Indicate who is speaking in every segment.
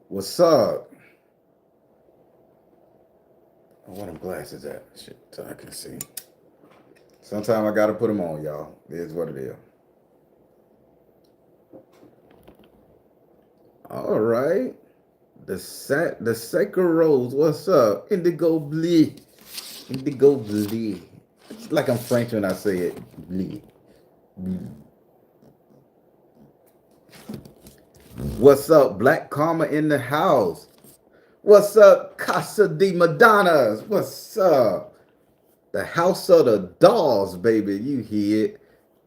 Speaker 1: What's up? Oh, where them glasses at? Shit, so I can see. Sometimes I gotta put them on, y'all. It is what it is. All right. The sacred rose. What's up? Indigo blee. Indigo blee. It's like I'm French when I say it. Blee. What's up? Black Karma in the house. What's up? Casa de Madonnas. What's up? The house of the dolls, baby. You hear it.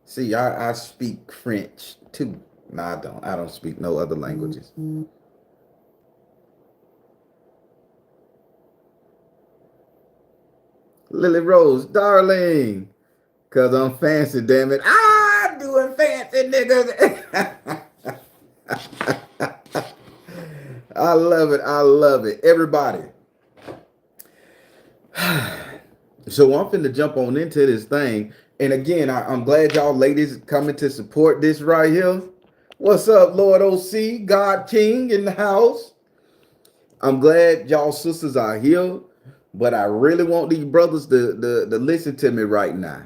Speaker 1: See, I speak French too. No, I don't. I don't speak no other languages. Lily Rose, darling. Cause I'm fancy, damn it. Ah, doing fancy, niggas. I love it. I love it. Everybody. So I'm finna jump on into this thing. And again, I'm glad y'all ladies coming to support this right here. What's up, Lord OC, God King in the house? I'm glad y'all sisters are here, but I really want these brothers to listen to me right now.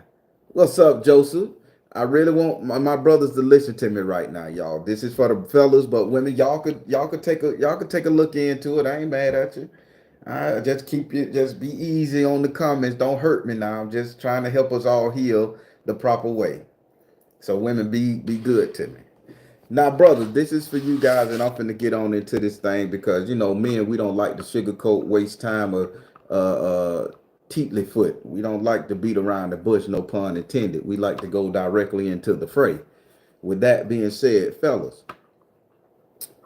Speaker 1: What's up, Joseph? I really want my brothers to listen to me right now, y'all. This is for the fellas, but women, y'all could take a look into it. I ain't mad at you. I just keep it, just be easy on the comments. Don't hurt me now. I'm just trying to help us all heal the proper way. So women, be good to me. Now, brothers, this is for you guys, and I'm finna get on into this thing because men, we don't like to sugarcoat, waste time, or teetly foot. We don't like to beat around the bush, no pun intended. We like to go directly into the fray. With that being said, fellas,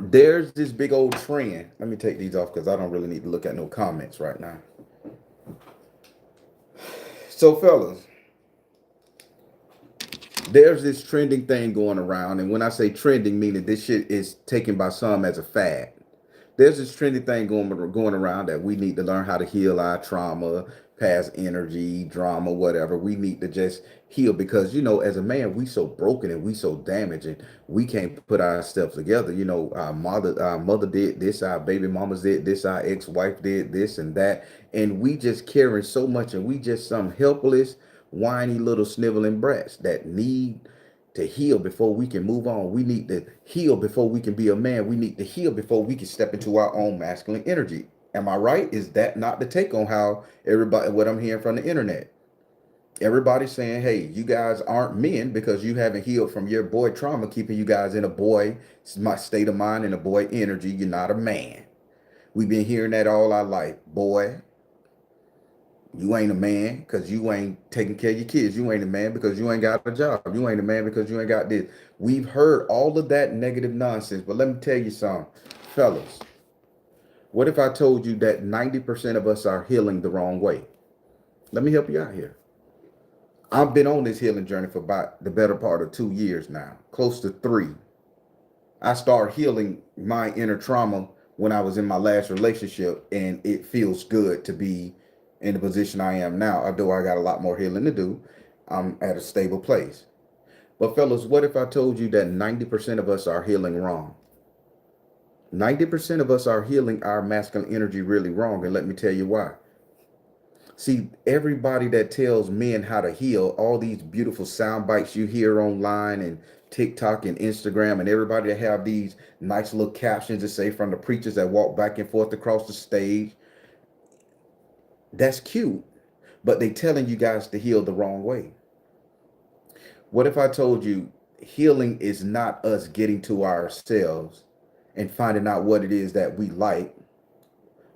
Speaker 1: there's this big old trend. Let me take these off because I don't really need to look at no comments right now. So, fellas, there's this trending thing going around, and when I say trending, meaning this shit is taken by some as a fad. There's this trendy thing going around that we need to learn how to heal our trauma, past energy, drama, whatever. We need to just heal because as a man, we so broken and we so damaged, and we can't put ourselves together. Our mother did this, our baby mamas did this, our ex-wife did this and that, and we just carrying so much, and we just some helpless, whiny little sniveling brats that need to heal before we can move on. We need to heal before we can be a man. We need to heal before we can step into our own masculine energy. Am I right? Is that not the take on how everybody, what I'm hearing from the internet? Everybody's saying, hey, you guys aren't men because you haven't healed from your boy trauma, keeping you guys in a boy state of mind and a boy energy. You're not a man. We've been hearing that all our life. Boy, you ain't a man because you ain't taking care of your kids. You ain't a man because you ain't got a job. You ain't a man because you ain't got this. We've heard all of that negative nonsense. But let me tell you something, fellas. What if I told you that 90% of us are healing the wrong way? Let me help you out here. I've been on this healing journey for about the better part of 2 years now, close to 3. I started healing my inner trauma when I was in my last relationship, and it feels good to be in the position I am now. Although I got a lot more healing to do, I'm at a stable place. But fellas, what if I told you that 90% of us are healing wrong? 90% of us are healing our masculine energy really wrong, and let me tell you why. See, everybody that tells men how to heal, all these beautiful sound bites you hear online and TikTok and Instagram, and everybody that have these nice little captions to say from the preachers that walk back and forth across the stage, that's cute. But they telling you guys to heal the wrong way. What if I told you healing is not us getting to ourselves and finding out what it is that we like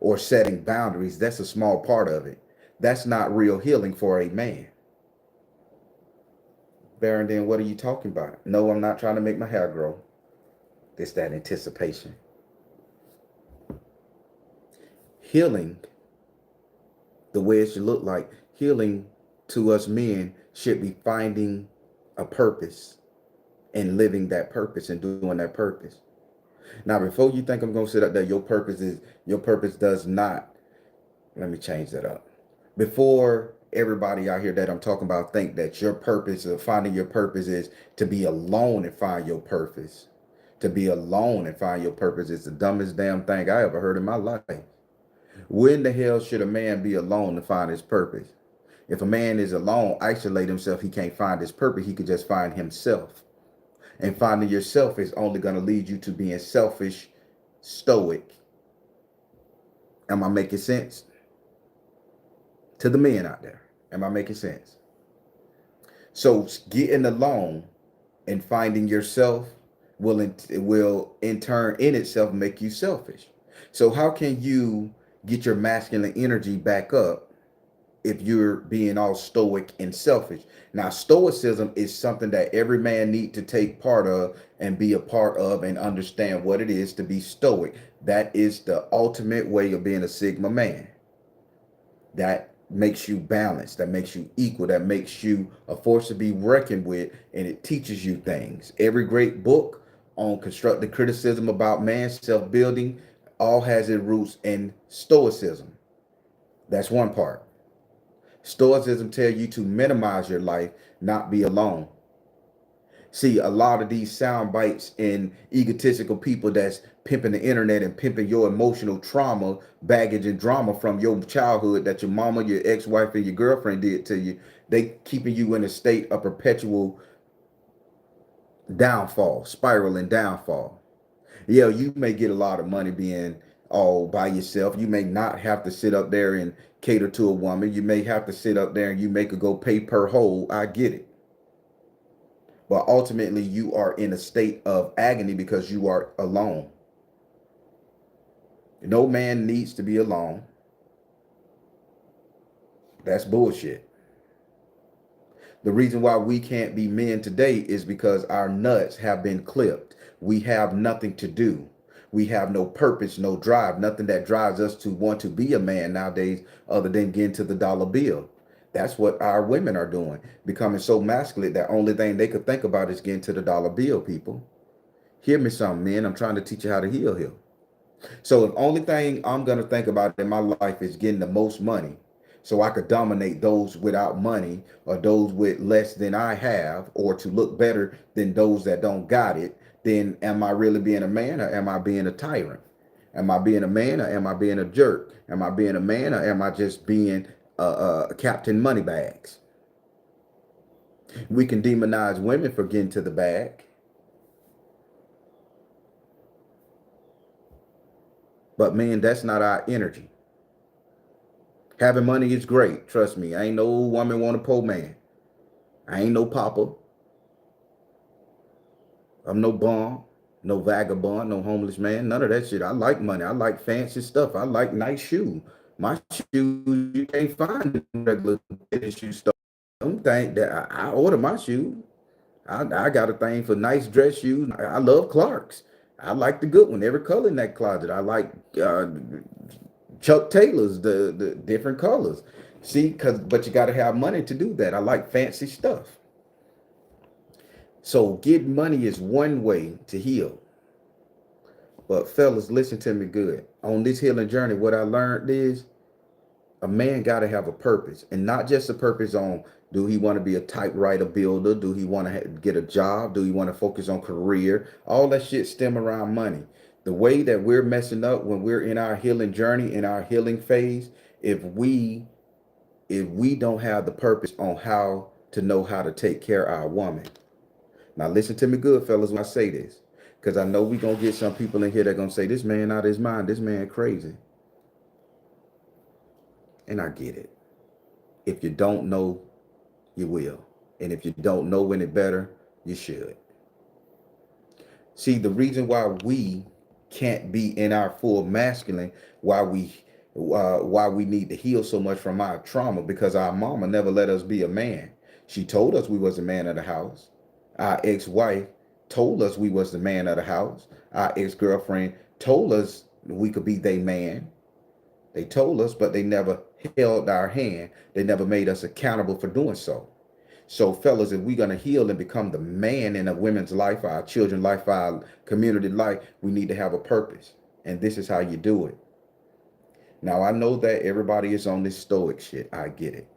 Speaker 1: or setting boundaries? That's a small part of it. That's not real healing for a man. Baron, then what are you talking about? No, I'm not trying to make my hair grow. It's that anticipation. Healing, the way it should look like, healing to us men should be finding a purpose and living that purpose and doing that purpose. Now, before you think I'm going to sit up there, your purpose does not, let me change that up. Before everybody out here that I'm talking about think that your purpose of finding your purpose is to be alone and find your purpose. To be alone and find your purpose is the dumbest damn thing I ever heard in my life. When the hell should a man be alone to find his purpose? If a man is alone, isolate himself, he can't find his purpose. He could just find himself. And finding yourself is only going to lead you to being selfish, stoic. Am I making sense? To the men out there, am I making sense? So getting alone and finding yourself will in turn in itself make you selfish. So how can you get your masculine energy back up if you're being all stoic and selfish? Now, stoicism is something that every man need to take part of and be a part of and understand what it is to be stoic. That is the ultimate way of being a Sigma man. That makes you balanced, that makes you equal, that makes you a force to be reckoned with, and it teaches you things. Every great book on constructive criticism about man's self-building all has its roots in stoicism. That's one part. Stoicism tells you to minimize your life, not be alone. See, a lot of these sound bites and egotistical people that's pimping the internet and pimping your emotional trauma, baggage, and drama from your childhood that your mama, your ex-wife, and your girlfriend did to you, they keeping you in a state of perpetual downfall, spiral and downfall. Yeah, you may get a lot of money being all by yourself. You may not have to sit up there and cater to a woman. You may have to sit up there and you make her go pay per hole. I get it. But ultimately, you are in a state of agony because you are alone. No man needs to be alone. That's bullshit. The reason why we can't be men today is because our nuts have been clipped. We have nothing to do. We have no purpose, no drive, nothing that drives us to want to be a man nowadays other than getting to the dollar bill. That's what our women are doing, becoming so masculine that only thing they could think about is getting to the dollar bill, people. Hear me some, men. I'm trying to teach you how to heal here. So the only thing I'm going to think about in my life is getting the most money so I could dominate those without money or those with less than I have, or to look better than those that don't got it, then am I really being a man or am I being a tyrant? Am I being a man or am I being a jerk? Am I being a man or am I just being Captain Moneybags? We can demonize women for getting to the bag, but man, that's not our energy. Having money is great. Trust me. I ain't no woman want a poor man. I ain't no papa. I'm no bum, no vagabond, no homeless man. None of that shit. I like money. I like fancy stuff. I like nice shoes. My shoes you can't find in regular shoe store. Don't think that I order my shoes. I got a thing for nice dress shoes. I love Clark's. I like the good one. Every color in that closet. I like Chuck Taylor's, the different colors. See, but you got to have money to do that. I like fancy stuff. So getting money is one way to heal. But fellas, listen to me good. On this healing journey, what I learned is a man got to have a purpose, and not just a purpose on do he want to be a typewriter builder? Do he want to get a job? Do he want to focus on career? All that shit stem around money. The way that we're messing up when we're in our healing journey, in our healing phase, if we don't have the purpose on how to know how to take care of our woman. Now listen to me good, fellas, when I say this. Because I know we're going to get some people in here that are going to say, this man out of his mind, this man crazy. And I get it. If you don't know, you will. And if you don't know any better, you should. See, the reason why we can't be in our full masculine, why we need to heal so much from our trauma, because our mama never let us be a man. She told us we was the man of the house. Our ex-wife told us we was the man of the house. Our ex-girlfriend told us we could be their man. They told us, but they never held our hand. They never made us accountable for doing so. So, fellas, if we're gonna heal and become the man in a women's life, our children's life, our community life, we need to have a purpose. And this is how you do it. Now, I know that everybody is on this stoic shit. I get it.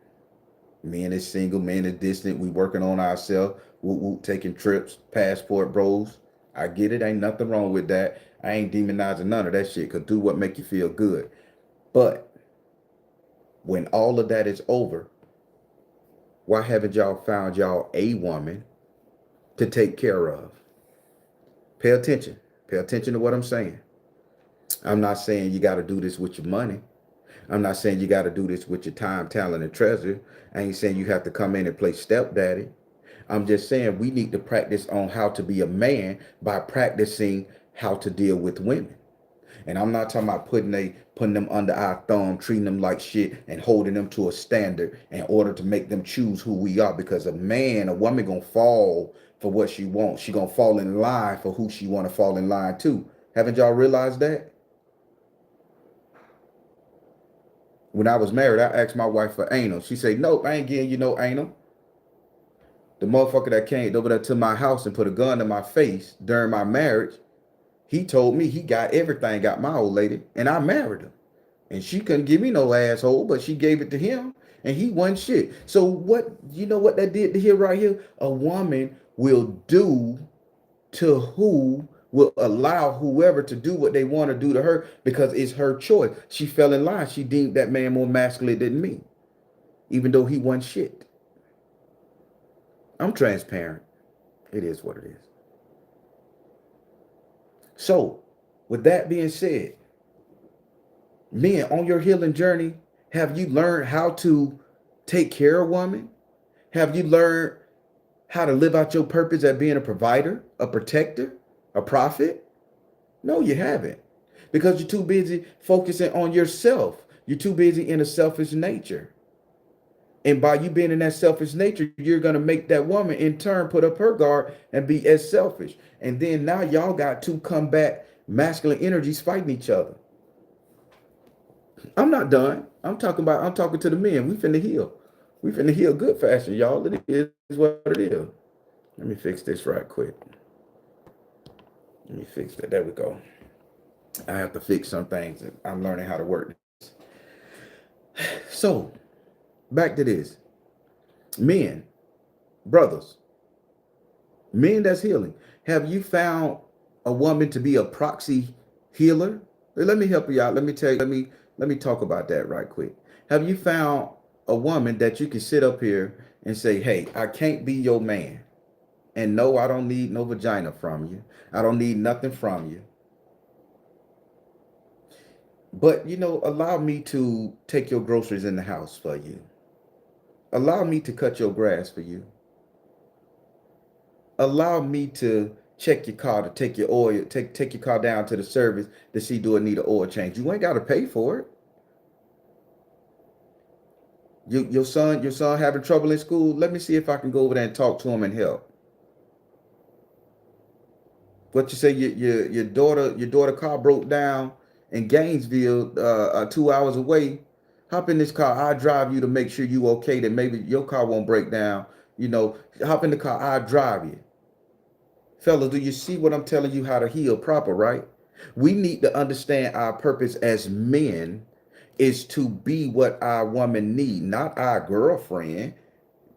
Speaker 1: Men is single, men is distant. We working on ourselves. Whoop, whoop, taking trips, passport bros. I get it. Ain't nothing wrong with that. I ain't demonizing none of that shit. Cause do what make you feel good. But when all of that is over, why haven't y'all found y'all a woman to take care of? Pay attention. Pay attention to what I'm saying. I'm not saying you got to do this with your money. I'm not saying you got to do this with your time, talent, and treasure. I ain't saying you have to come in and play stepdaddy. I'm just saying we need to practice on how to be a man by practicing how to deal with women. And I'm not talking about putting them under our thumb, treating them like shit, and holding them to a standard in order to make them choose who we are. Because a woman gonna fall for what she wants. She gonna fall in line for who she wanna fall in line to. Haven't y'all realized that? When I was married, I asked my wife for anal. She said, "Nope, I ain't getting you no anal." The motherfucker that came over there to my house and put a gun in my face during my marriage, he told me he got everything, got my old lady, and I married her. And she couldn't give me no asshole, but she gave it to him, and he wasn't shit. So what, you know what that did to here right here? A woman will do to who will allow whoever to do what they want to do to her because it's her choice. She fell in line. She deemed that man more masculine than me, even though he wasn't shit. I'm transparent. It is what it is. So, with that being said, men, on your healing journey, have you learned how to take care of women? Have you learned how to live out your purpose at being a provider, a protector, a prophet? No, you haven't. Because you're too busy focusing on yourself. You're too busy in a selfish nature. And by you being in that selfish nature, you're going to make that woman in turn put up her guard and be as selfish. And then now y'all got two combat masculine energies fighting each other. I'm not done. I'm talking to the men. We finna heal. We finna heal good fashion, y'all. It is what it is. Let me fix this right quick. Let me fix that. There we go. I have to fix some things. I'm learning how to work this. So, back to this. Men, brothers, men that's healing. Have you found a woman to be a proxy healer? Let me help you out. Let me tell you, let me talk about that right quick. Have you found a woman that you can sit up here and say, "Hey, I can't be your man. And no, I don't need no vagina from you. I don't need nothing from you. But, allow me to take your groceries in the house for you. Allow me to cut your grass for you. Allow me to check your car, to take your oil, take your car down to the service to see do it need an oil change. You ain't got to pay for it. Your son having trouble in school. Let me see if I can go over there and talk to him and help. What you say? Your daughter car broke down in Gainesville, 2 hours away. Hop in this car. I'll drive you to make sure you okay. That maybe your car won't break down. Hop in the car. I'll drive you. Fellas, do you see what I'm telling you how to heal proper, right? We need to understand our purpose as men is to be what our woman need, not our girlfriend.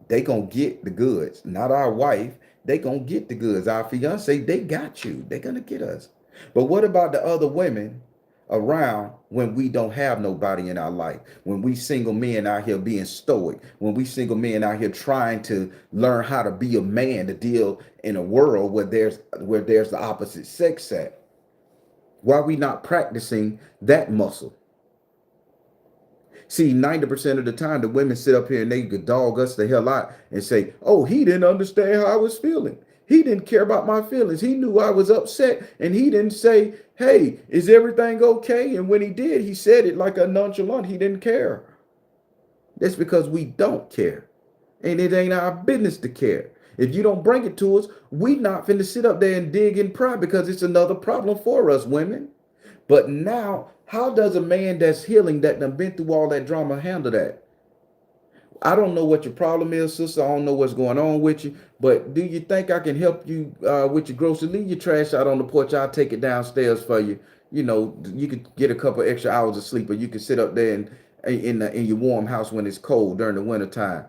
Speaker 1: They gonna get the goods, not our wife. They gonna get the goods. Our fiance, they got you. They gonna get us. But what about the other women around when we don't have nobody in our life? When we single men out here being stoic, when we single men out here trying to learn how to be a man to deal in a world where there's the opposite sex at. Why are we not practicing that muscle? See, 90% of the time, the women sit up here and they could dog us the hell out and say, "Oh, he didn't understand how I was feeling. He didn't care about my feelings. He knew I was upset and he didn't say, 'Hey, is everything okay?' And when he did, he said it like a nonchalant. He didn't care." That's because we don't care. And it ain't our business to care. If you don't bring it to us, we not finna sit up there and dig and pry because it's another problem for us women. But now, how does a man that's healing, that done been through all that drama, handle that? I don't know what your problem is, sister. I don't know what's going on with you. But do you think I can help you with your groceries? Leave your trash out on the porch. I'll take it downstairs for you. You know, you could get a couple extra hours of sleep, or you could sit up there in your warm house when it's cold during the winter time.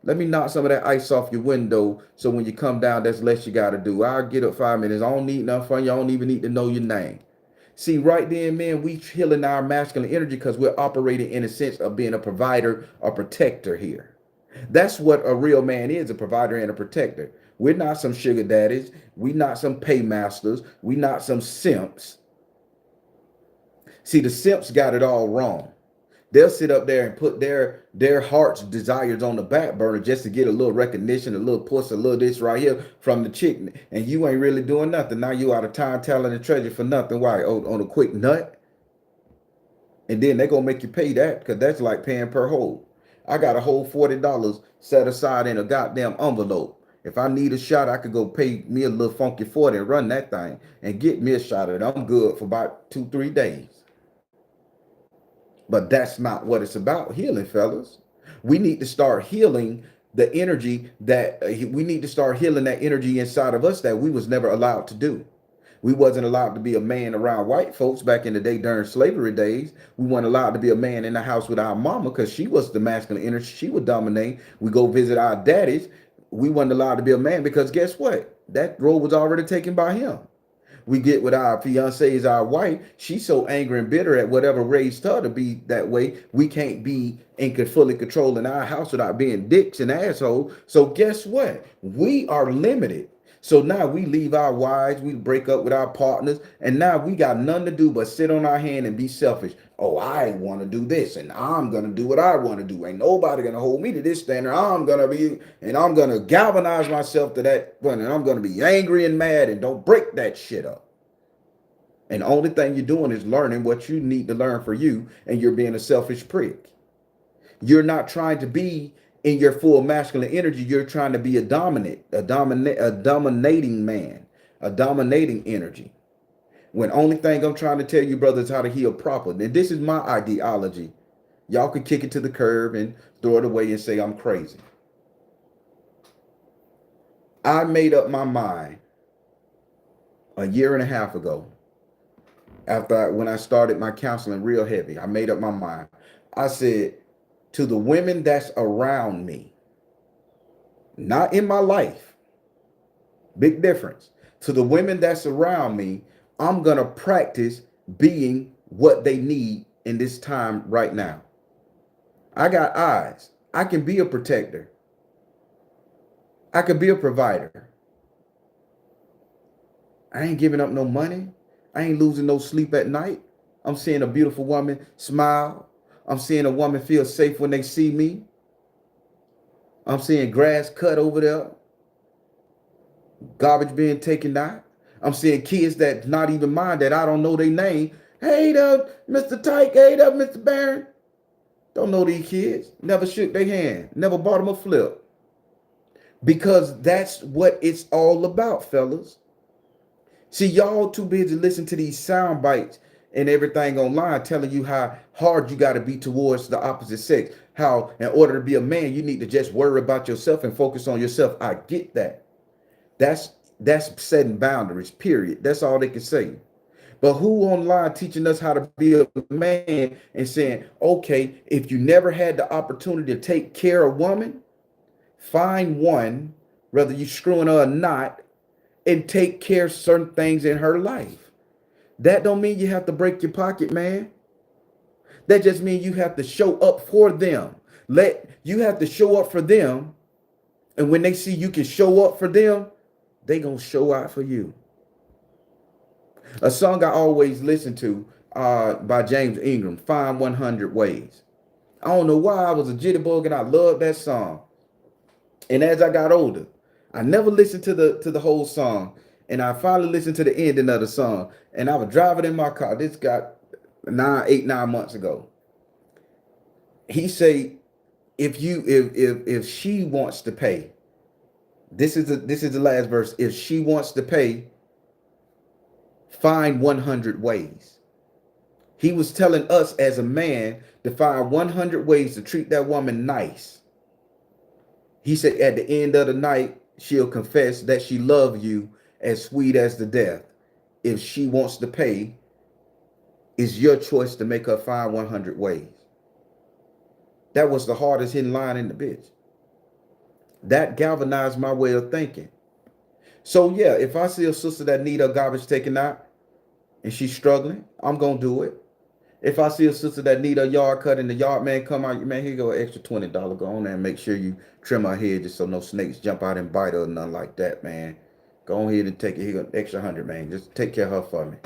Speaker 1: Let me knock some of that ice off your window so when you come down, that's less you got to do. I'll get up 5 minutes. I don't need nothing from you. I don't even need to know your name. See, right then, man, we healing our masculine energy because we're operating in a sense of being a provider, a protector here. That's what a real man is, a provider and a protector. We're not some sugar daddies. We're not some paymasters. We're not some simps. See, the simps got it all wrong. They'll sit up there and put their heart's desires on the back burner just to get a little recognition, a little puss, a little this right here from the chick, and you ain't really doing nothing. Now you out of time, talent, and treasure for nothing. Why? On a quick nut, and then they gonna make you pay that because that's like paying per hole. I got a whole $40 set aside in a goddamn envelope. If I need a shot, I could go pay me a little funky 40 and run that thing and get me a shot of it. I'm good for about 2, 3 days. But that's not what it's about healing, fellas. We need to start healing the energy that we need to start healing that energy inside of us that we was never allowed to do. We wasn't allowed to be a man around white folks back in the day during slavery days. We weren't allowed to be a man in the house with our mama because she was the masculine energy. She would dominate. We go visit our daddies. We weren't allowed to be a man because guess what? That role was already taken by him. We get with our fiancés, our wife, she's so angry and bitter at whatever raised her to be that way. We can't be in fully controlling our house without being dicks and assholes. So guess what? We are limited. So now we leave our wives, we break up with our partners, and now we got nothing to do but sit on our hand and be selfish. Oh, I want to do this, and I'm gonna do what I want to do. Ain't nobody gonna hold me to this standard. I'm gonna galvanize myself to that point, and I'm gonna be angry and mad, and don't break that shit up. And the only thing you're doing is learning what you need to learn for you, and you're being a selfish prick. You're not trying to be in your full masculine energy. You're trying to be a dominating man, a dominating energy. When only thing I'm trying to tell you, brothers, how to heal properly. And this is my ideology. Y'all could kick it to the curb and throw it away and say I'm crazy. I made up my mind a year and a half ago when I started my counseling real heavy. I made up my mind. I said, to the women that's around me, not in my life, big difference. To the women that's around me, I'm going to practice being what they need in this time right now. I got eyes. I can be a protector. I can be a provider. I ain't giving up no money. I ain't losing no sleep at night. I'm seeing a beautiful woman smile. I'm seeing a woman feel safe when they see me. I'm seeing grass cut over there, garbage being taken out. I'm seeing kids that not even mine that I don't know their name. Hey there, Mr. Tyke. Hey there, Mr. Barron. Don't know these kids. Never shook their hand. Never bought them a flip. Because that's what it's all about, fellas. See, y'all too busy listening to these sound bites and everything online telling you how hard you got to be towards the opposite sex. How in order to be a man, you need to just worry about yourself and focus on yourself. I get that. That's setting boundaries, period. That's all they can say. But who online teaching us how to be a man and saying, okay, if you never had the opportunity to take care of a woman, find one, whether you screwing her or not, and take care of certain things in her life. That don't mean you have to break your pocket, man. That just means you have to show up for them. You have to show up for them. And when they see you can show up for them, they gonna show out for you. A song I always listen to by James Ingram, Find 100 Ways. I don't know why I was a jitterbug and I loved that song. And as I got older, I never listened to the whole song. And I finally listened to the ending of the song. And I was driving in my car. This got 9 months ago. He say, if she wants to pay, this is the last verse. If she wants to pay, find 100 ways. He was telling us as a man to find 100 ways to treat that woman nice. He said at the end of the night, she'll confess that she loved you as sweet as the death. If she wants to pay, it's your choice to make her find 100 ways. That was the hardest hitting line in the bitch. That galvanized my way of thinking. So yeah, if I see a sister that need her garbage taken out and she's struggling, I'm gonna do it. If I see a sister that need a yard cut and the yard man come out, man, here go an extra $20. Go on there and make sure you trim her hair just so no snakes jump out and bite her or nothing like that, man. Go ahead and take it. Here go an extra 100, man. Just take care of her for me.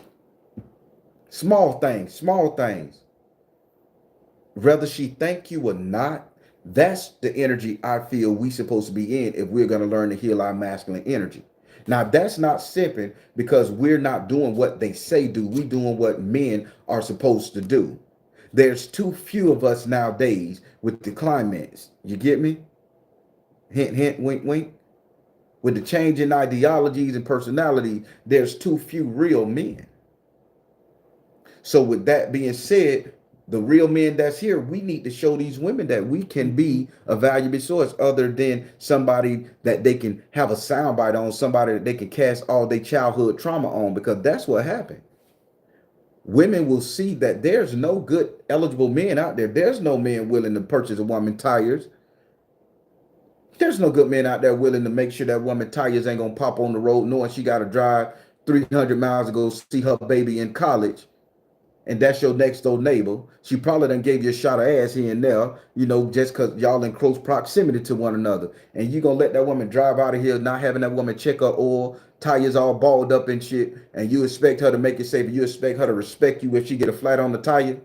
Speaker 1: Small things, small things. Whether she thank you or not, that's the energy I feel we supposed to be in if we're going to learn to heal our masculine energy. Now, that's not simping because we're not doing what they say do. We doing what men are supposed to do. There's too few of us nowadays with the climates. You get me? Hint, hint, wink, wink. With the change in ideologies and personality, there's too few real men. So with that being said, the real men that's here, we need to show these women that we can be a valuable source other than somebody that they can have a soundbite on, somebody that they can cast all their childhood trauma on, because that's what happened. Women will see that there's no good eligible men out there. There's no man willing to purchase a woman tires. There's no good men out there willing to make sure that woman tires ain't gonna pop on the road knowing she gotta drive 300 miles to go see her baby in college, and that's your next door neighbor. She probably done gave you a shot of ass here and there, just because y'all in close proximity to one another. And you gonna let that woman drive out of here, not having that woman check her oil, tires all balled up and shit, and you expect her to make it safe, you expect her to respect you if she get a flat on the tire,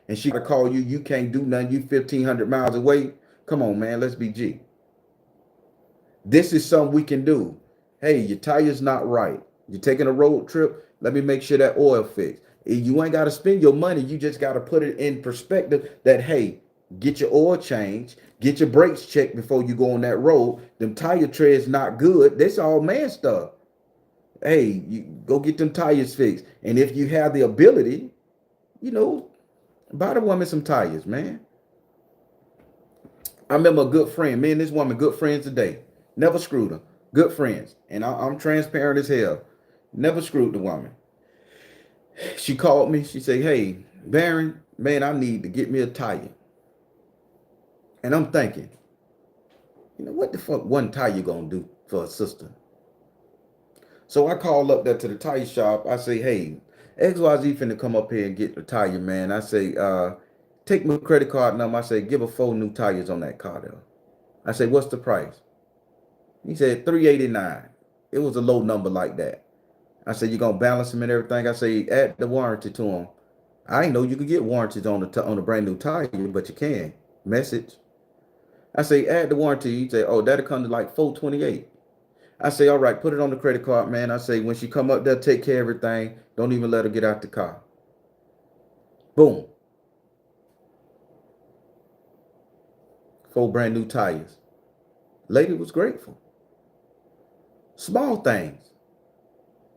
Speaker 1: and she gotta call you, you can't do nothing, you 1,500 miles away. Come on, man, let's be G. This is something we can do. Hey, your tire's not right. You're taking a road trip. Let me make sure that oil fixed. You ain't got to spend your money. You just got to put it in perspective that, hey, get your oil changed, get your brakes checked before you go on that road. Them tire treads not good. That's all man stuff. Hey, you go get them tires fixed. And if you have the ability, buy the woman some tires, man. I remember a good friend. Me and this woman, good friends today. Never screwed her. Good friends. And I'm transparent as hell. Never screwed the woman. She called me. She said, hey, Baron, man, I need to get me a tire. And I'm thinking, what the fuck one tire gonna do for a sister? So I call up there to the tire shop. I say, hey, XYZ finna come up here and get the tire, man. I say, take my credit card number. I say, give her 4 new tires on that car there. I say, what's the price? He said $389. It was a low number like that. I said, you gonna balance them and everything? I say, add the warranty to them. I didn't know you could get warranties on a brand new tire, but you can. Message. I say, add the warranty. He say, oh, that'll come to like $428. I say, all right, put it on the credit card, man. I say, when she come up there, take care of everything. Don't even let her get out the car. Boom. 4 brand new tires. Lady was grateful. Small things.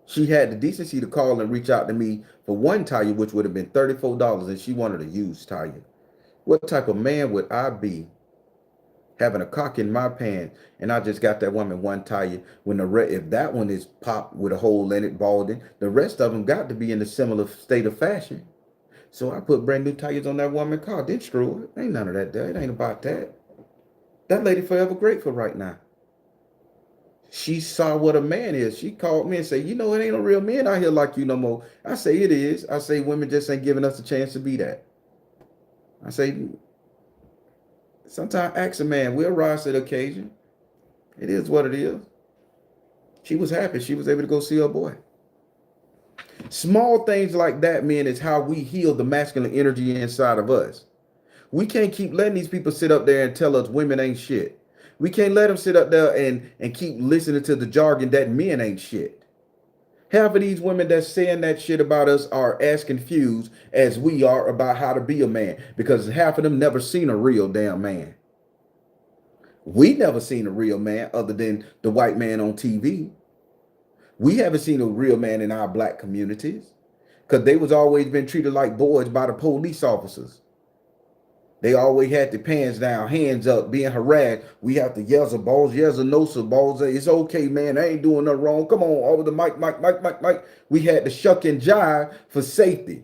Speaker 1: She had the decency to call and reach out to me for one tire, which would have been $34, and she wanted a used tire. What type of man would I be having a cock in my pants and I just got that woman one tire when if that one is popped with a hole in it, balding, the rest of them got to be in a similar state of fashion. So I put brand new tires on that woman's car. Didn't screw her. Ain't none of that there. It ain't about that. That lady forever grateful right now. She saw what a man is. She called me and said, it ain't no real men out here like you no more. I say, it is. I say, women just ain't giving us a chance to be that. I say, sometimes ask a man, we'll rise to the occasion. It is what it is. She was happy. She was able to go see her boy. Small things like that, man, is how we heal the masculine energy inside of us. We can't keep letting these people sit up there and tell us women ain't shit. We can't let them sit up there and keep listening to the jargon that men ain't shit. Half of these women that's saying that shit about us are as confused as we are about how to be a man, because half of them never seen a real damn man. We never seen a real man other than the white man on TV. We haven't seen a real man in our black communities. because they was always been treated like boys by the police officers. They always had their pants down, hands up, being harassed. We have to yes or balls, yes or no sir balls. It's okay, man. I ain't doing nothing wrong. Come on, over the mic, mic. We had to shuck and jive for safety.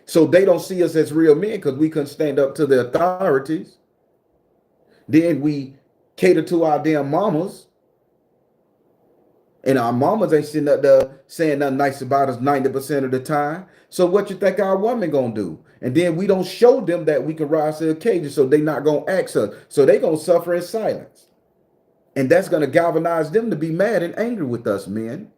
Speaker 1: So they don't see us as real men because we couldn't stand up to the authorities. Then we cater to our damn mamas. And our mamas ain't sitting up there saying nothing nice about us 90% of the time. So what you think our woman gonna do? And then we don't show them that we can rise to the occasion, so they not gonna ask us. So they gonna suffer in silence. And that's gonna galvanize them to be mad and angry with us, men.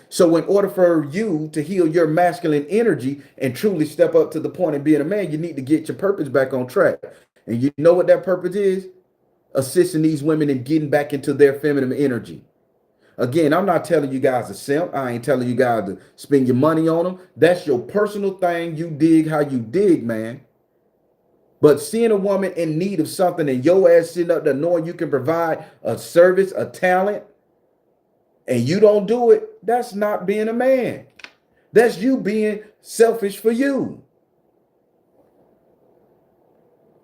Speaker 1: So in order for you to heal your masculine energy and truly step up to the point of being a man, you need to get your purpose back on track. And you know what that purpose is? Assisting these women in getting back into their feminine energy. Again, I'm not telling you guys to simp. I ain't telling you guys to spend your money on them. That's your personal thing. You dig how you dig, man. But seeing a woman in need of something and your ass sitting up there knowing you can provide a service, a talent, and you don't do it, that's not being a man. That's you being selfish for you.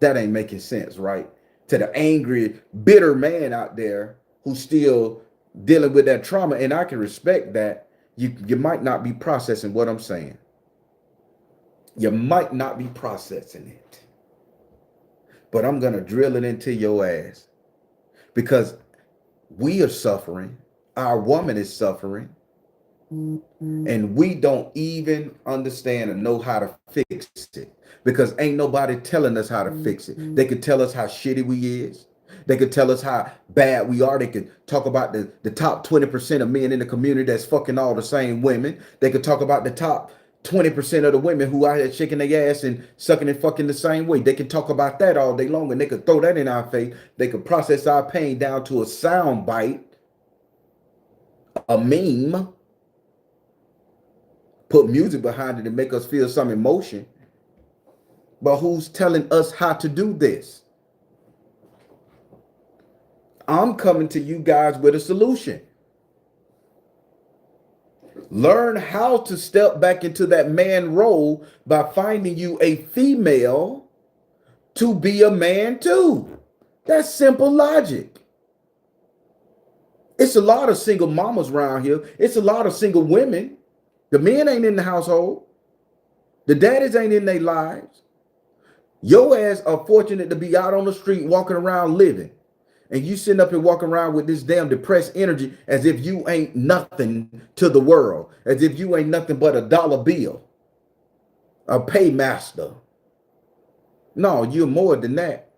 Speaker 1: That ain't making sense, right? To the angry, bitter man out there who's still dealing with that trauma, and I can respect that. You might not be processing what I'm saying. You might not be processing it. But I'm going to drill it into your ass. Because we are suffering. Our woman is suffering. And we don't even understand or know how to fix it. Because ain't nobody telling us how to fix it. They could tell us how shitty we is. They could tell us how bad we are. They could talk about the top 20% of men in the community that's fucking all the same women. They could talk about the top 20% of the women who out here shaking their ass and sucking and fucking the same way. They can talk about that all day long, and they could throw that in our face. They could process our pain down to a sound bite, a meme, put music behind it and make us feel some emotion. But who's telling us how to do this? I'm coming to you guys with a solution. Learn how to step back into that man role by finding you a female to be a man too. That's simple logic. It's a lot of single mamas around here. It's a lot of single women. The men ain't in the household. The daddies ain't in their lives. Your ass are fortunate to be out on the street walking around living. And you sitting up and walking around with this damn depressed energy as if you ain't nothing to the world. As if you ain't nothing but a dollar bill. A paymaster. No, you're more than that.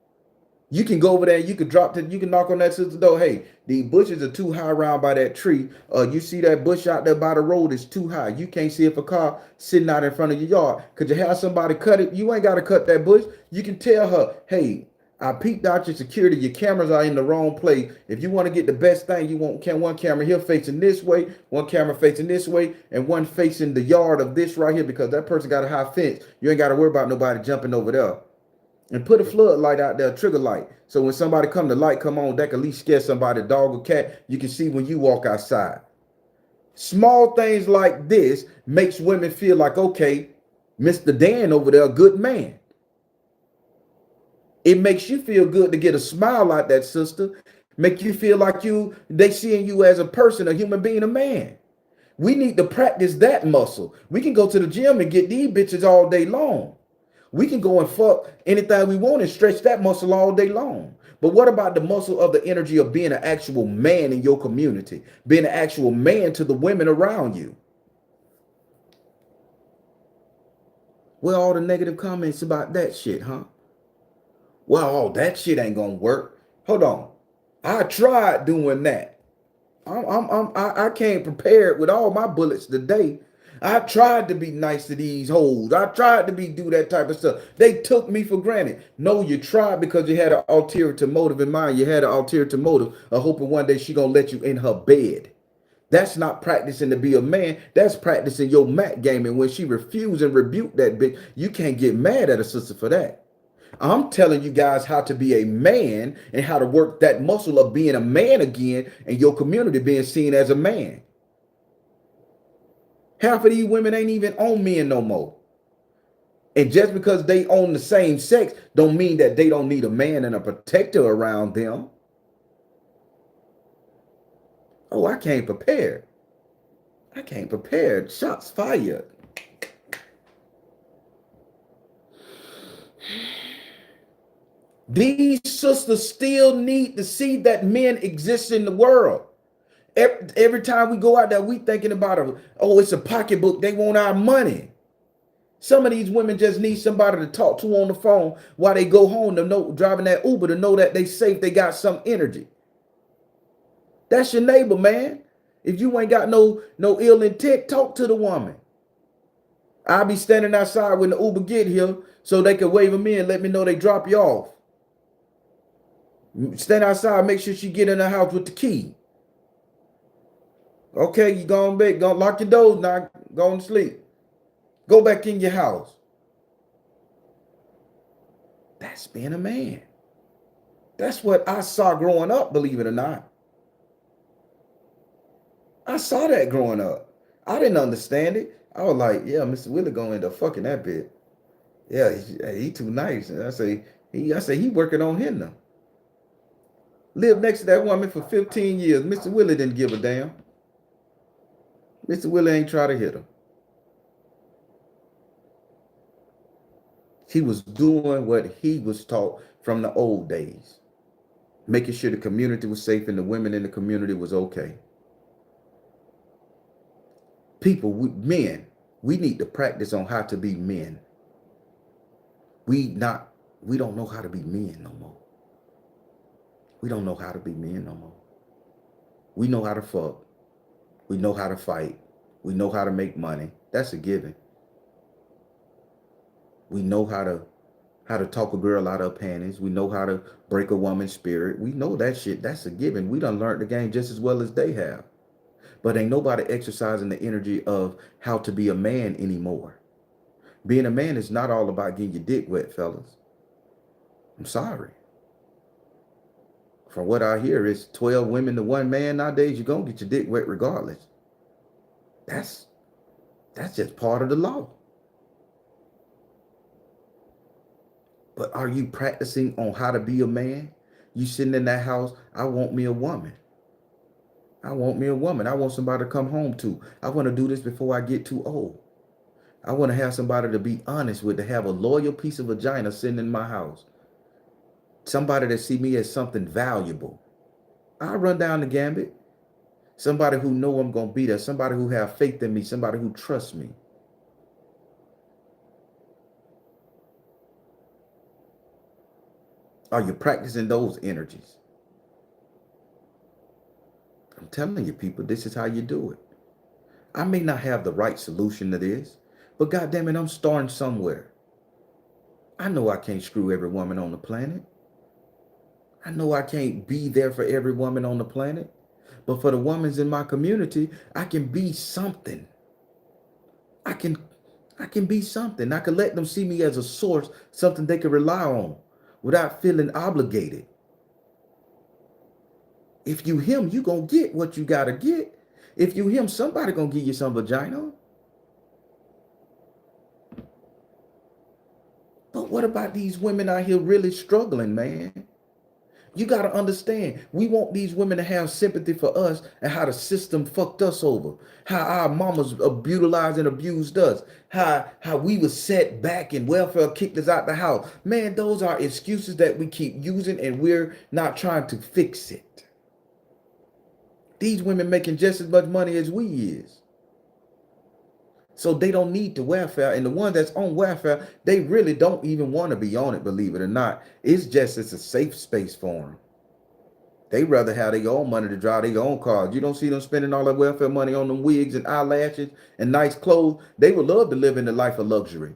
Speaker 1: You can go over there and you can you can knock on that sister's door. Hey, the bushes are too high around by that tree. You see that bush out there by the road is too high. You can't see if a car sitting out in front of your yard. Could you have somebody cut it? You ain't got to cut that bush. You can tell her, hey, I peeped out your security. Your cameras are in the wrong place. If you want to get the best thing, you want one camera here facing this way, one camera facing this way, and one facing the yard of this right here because that person got a high fence. You ain't got to worry about nobody jumping over there. And put a floodlight out there, a trigger light. So when somebody come, the light come on, that can at least scare somebody, a dog or cat. You can see when you walk outside. Small things like this makes women feel like, okay, Mr. Dan over there, a good man. It makes you feel good to get a smile out that sister. Make you feel like they seeing you as a person, a human being, a man. We need to practice that muscle. We can go to the gym and get these bitches all day long. We can go and fuck anything we want and stretch that muscle all day long. But what about the muscle of the energy of being an actual man in your community? Being an actual man to the women around you? Well, all the negative comments about that shit, huh? Well, that shit ain't gonna work. Hold on. I tried doing that. I came prepared with all my bullets today. I tried to be nice to these hoes. I tried to do that type of stuff. They took me for granted. No, you tried because you had an ulterior motive in mind. You had an ulterior motive of hoping one day she gonna let you in her bed. That's not practicing to be a man. That's practicing your mat game. And when she refused and rebuked that bitch, you can't get mad at a sister for that. I'm telling you guys how to be a man and how to work that muscle of being a man again and your community being seen as a man. Half of these women ain't even on men no more. And just because they own the same sex don't mean that they don't need a man and a protector around them. Oh, I came prepared. I came prepared. Shots fired. These sisters still need to see that men exist in the world. Every time we go out there, we thinking about oh, it's a pocketbook. They want our money. Some of these women just need somebody to talk to on the phone while they go home to know, driving that Uber, to know that they safe, they got some energy. That's your neighbor, man. If you ain't got no ill intent, talk to the woman. I'll be standing outside when the Uber get here so they can wave them in, let me know they drop you off. Stand outside, make sure she get in the house with the key. Okay, you going back, go lock your doors now, go to sleep. Go back in your house. That's being a man. That's what I saw growing up, believe it or not. I saw that growing up. I didn't understand it. I was like, yeah, Mr. Willie gonna end up fucking that bitch. Yeah, he too nice. And I say he working on him now. Lived next to that woman for 15 years. Mr. Willie didn't give a damn. Mr. Willie ain't try to hit her. He was doing what he was taught from the old days. Making sure the community was safe and the women in the community was okay. People, men, we need to practice on how to be men. We don't know how to be men no more. We don't know how to be men no more. We know how to fuck. We know how to fight. We know how to make money. That's a given. We know how to talk a girl out of her panties. We know how to break a woman's spirit. We know that shit. That's a given. We done learned the game just as well as they have. But ain't nobody exercising the energy of how to be a man anymore. Being a man is not all about getting your dick wet, fellas. I'm sorry. From what I hear, it's 12 women to one man nowadays. You're going to get your dick wet regardless. That's just part of the law. But are you practicing on how to be a man? You sitting in that house, I want me a woman. I want me a woman. I want somebody to come home to. I want to do this before I get too old. I want to have somebody to be honest with, to have a loyal piece of vagina sitting in my house. Somebody that see me as something valuable. I run down the gambit. Somebody who know I'm going to be there. Somebody who have faith in me. Somebody who trusts me. Are you practicing those energies? I'm telling you, people, this is how you do it. I may not have the right solution to this, but goddamn it, I'm starting somewhere. I know I can't screw every woman on the planet. I know I can't be there for every woman on the planet. But for the women in my community, I can be something. I can be something. I can let them see me as a source, something they can rely on without feeling obligated. If you him, you gonna get what you gotta get. If you him, somebody gonna give you some vagina. But what about these women out here really struggling, man? You got to understand, we want these women to have sympathy for us and how the system fucked us over, how our mamas brutalized and abused us, how we was set back and welfare kicked us out the house. Man, those are excuses that we keep using and we're not trying to fix it. These women making just as much money as we is. So they don't need the welfare. And the ones that's on welfare, they really don't even want to be on it, believe it or not. It's a safe space for them. They rather have their own money to drive their own cars. You don't see them spending all that welfare money on them wigs and eyelashes and nice clothes. They would love to live in the life of luxury.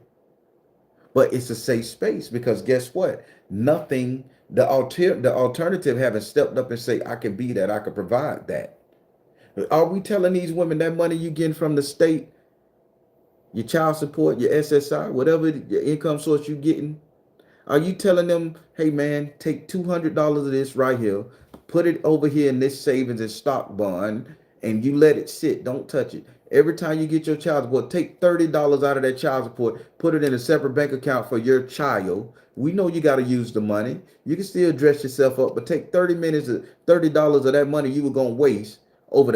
Speaker 1: But it's a safe space because guess what? Nothing, the alternative haven't stepped up and say, I can be that, I can provide that. Are we telling these women that money you getting from the state, your child support, your SSI, whatever your income source you getting, are you telling them, hey man, take $200 of this right here, put it over here in this savings and stock bond, and you let it sit, don't touch it. Every time you get your child support, take $30 out of that child support, put it in a separate bank account for your child. We know you got to use the money. You can still dress yourself up, but take 30 minutes of $30 of that money you were gonna waste over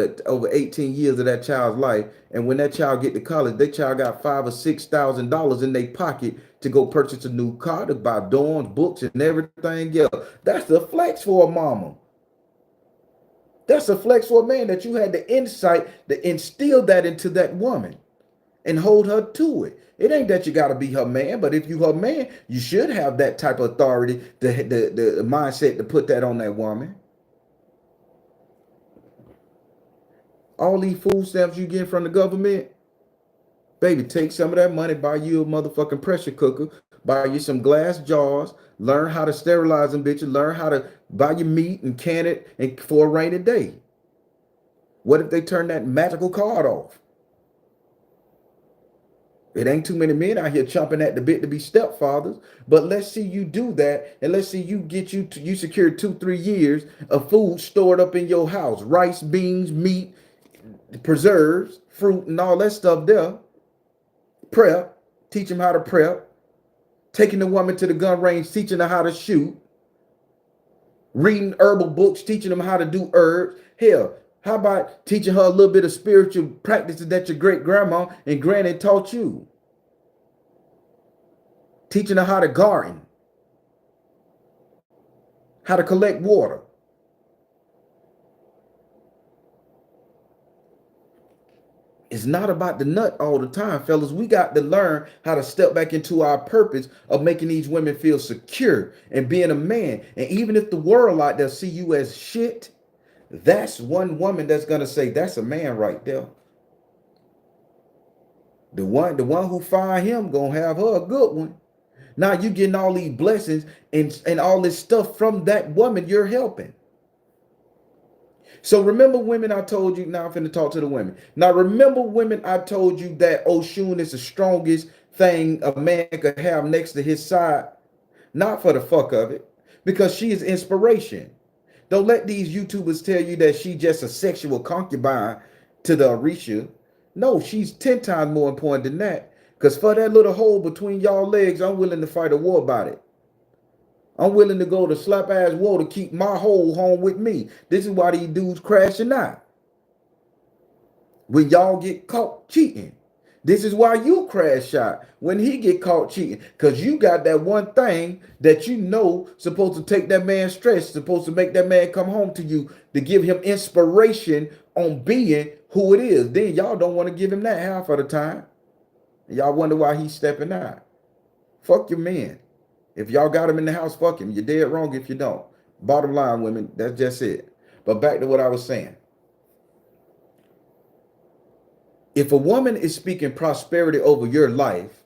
Speaker 1: 18 years of that child's life. And when that child get to college, that child got $5,000 or $6,000 in their pocket to go purchase a new car, to buy dorms, books, and everything else. That's the flex for a mama. That's a flex for a man, that you had the insight to instill that into that woman and hold her to it. It ain't that you got to be her man, but if you her man, you should have that type of authority, the mindset to put that on that woman. All these food stamps you get from the government, baby, take some of that money, buy you a motherfucking pressure cooker, buy you some glass jars, learn how to sterilize them bitches, learn how to buy your meat and can it and for a rainy day. What if they turn that magical card off? It ain't too many men out here chomping at the bit to be stepfathers, but let's see you do that, and let's see you get you secure 2-3 years of food stored up in your house, rice, beans, meat, preserves, fruit, and all that stuff there. Prep, teach them how to prep. Taking the woman to the gun range, teaching her how to shoot. Reading herbal books, teaching them how to do herbs. Hell, how about teaching her a little bit of spiritual practices that your great grandma and granny taught you? Teaching her how to garden, how to collect water. It's not about the nut all the time, fellas. We got to learn how to step back into our purpose of making these women feel secure and being a man. And even if the world out there see you as shit, that's one woman that's gonna say, that's a man right there. The one who find him gonna have her a good one. Now you getting all these blessings and all this stuff from that woman you're helping. So remember, women, I told you. Now I'm finna talk to the women. Now remember, women, I told you that Oshun is the strongest thing a man could have next to his side. Not for the fuck of it, because she is inspiration. Don't let these YouTubers tell you that she just a sexual concubine to the Orisha. No, she's 10 times more important than that. Because for that little hole between y'all legs, I'm willing to fight a war about it. I'm willing to go to slap ass war to keep my hole home with me. This is why these dudes crashing out. When y'all get caught cheating. This is why you crash out when he get caught cheating. Because you got that one thing that you know supposed to take that man's stress, supposed to make that man come home to you, to give him inspiration on being who it is. Then y'all don't want to give him that half of the time. Y'all wonder why he's stepping out. Fuck your man. If y'all got him in the house, fuck him. You're dead wrong if you don't. Bottom line, women, that's just it. But back to what I was saying. If a woman is speaking prosperity over your life,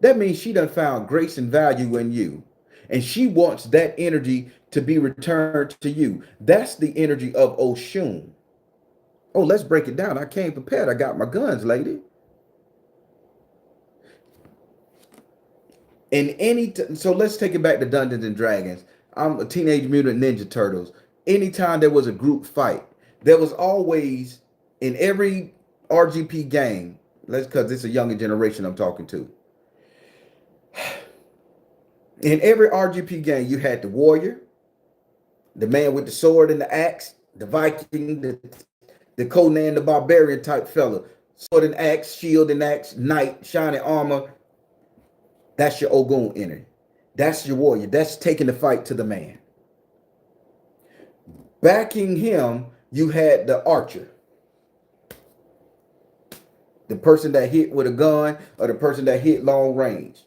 Speaker 1: that means she done found grace and value in you. And she wants that energy to be returned to you. That's the energy of Oshun. Oh, let's break it down. I came prepared. I got my guns, lady. So let's take it back to Dungeons and Dragons. I'm a Teenage Mutant Ninja Turtles. Anytime there was a group fight, there was always in every RGP game, because it's a younger generation I'm talking to. In every RGP game, you had the warrior, the man with the sword and the axe, the Viking, the Conan the Barbarian type fella. Sword and axe, shield and axe, knight, shining armor. That's your Ogun energy. That's your warrior. That's taking the fight to the man. Backing him, you had the archer. The person that hit with a gun or the person that hit long range.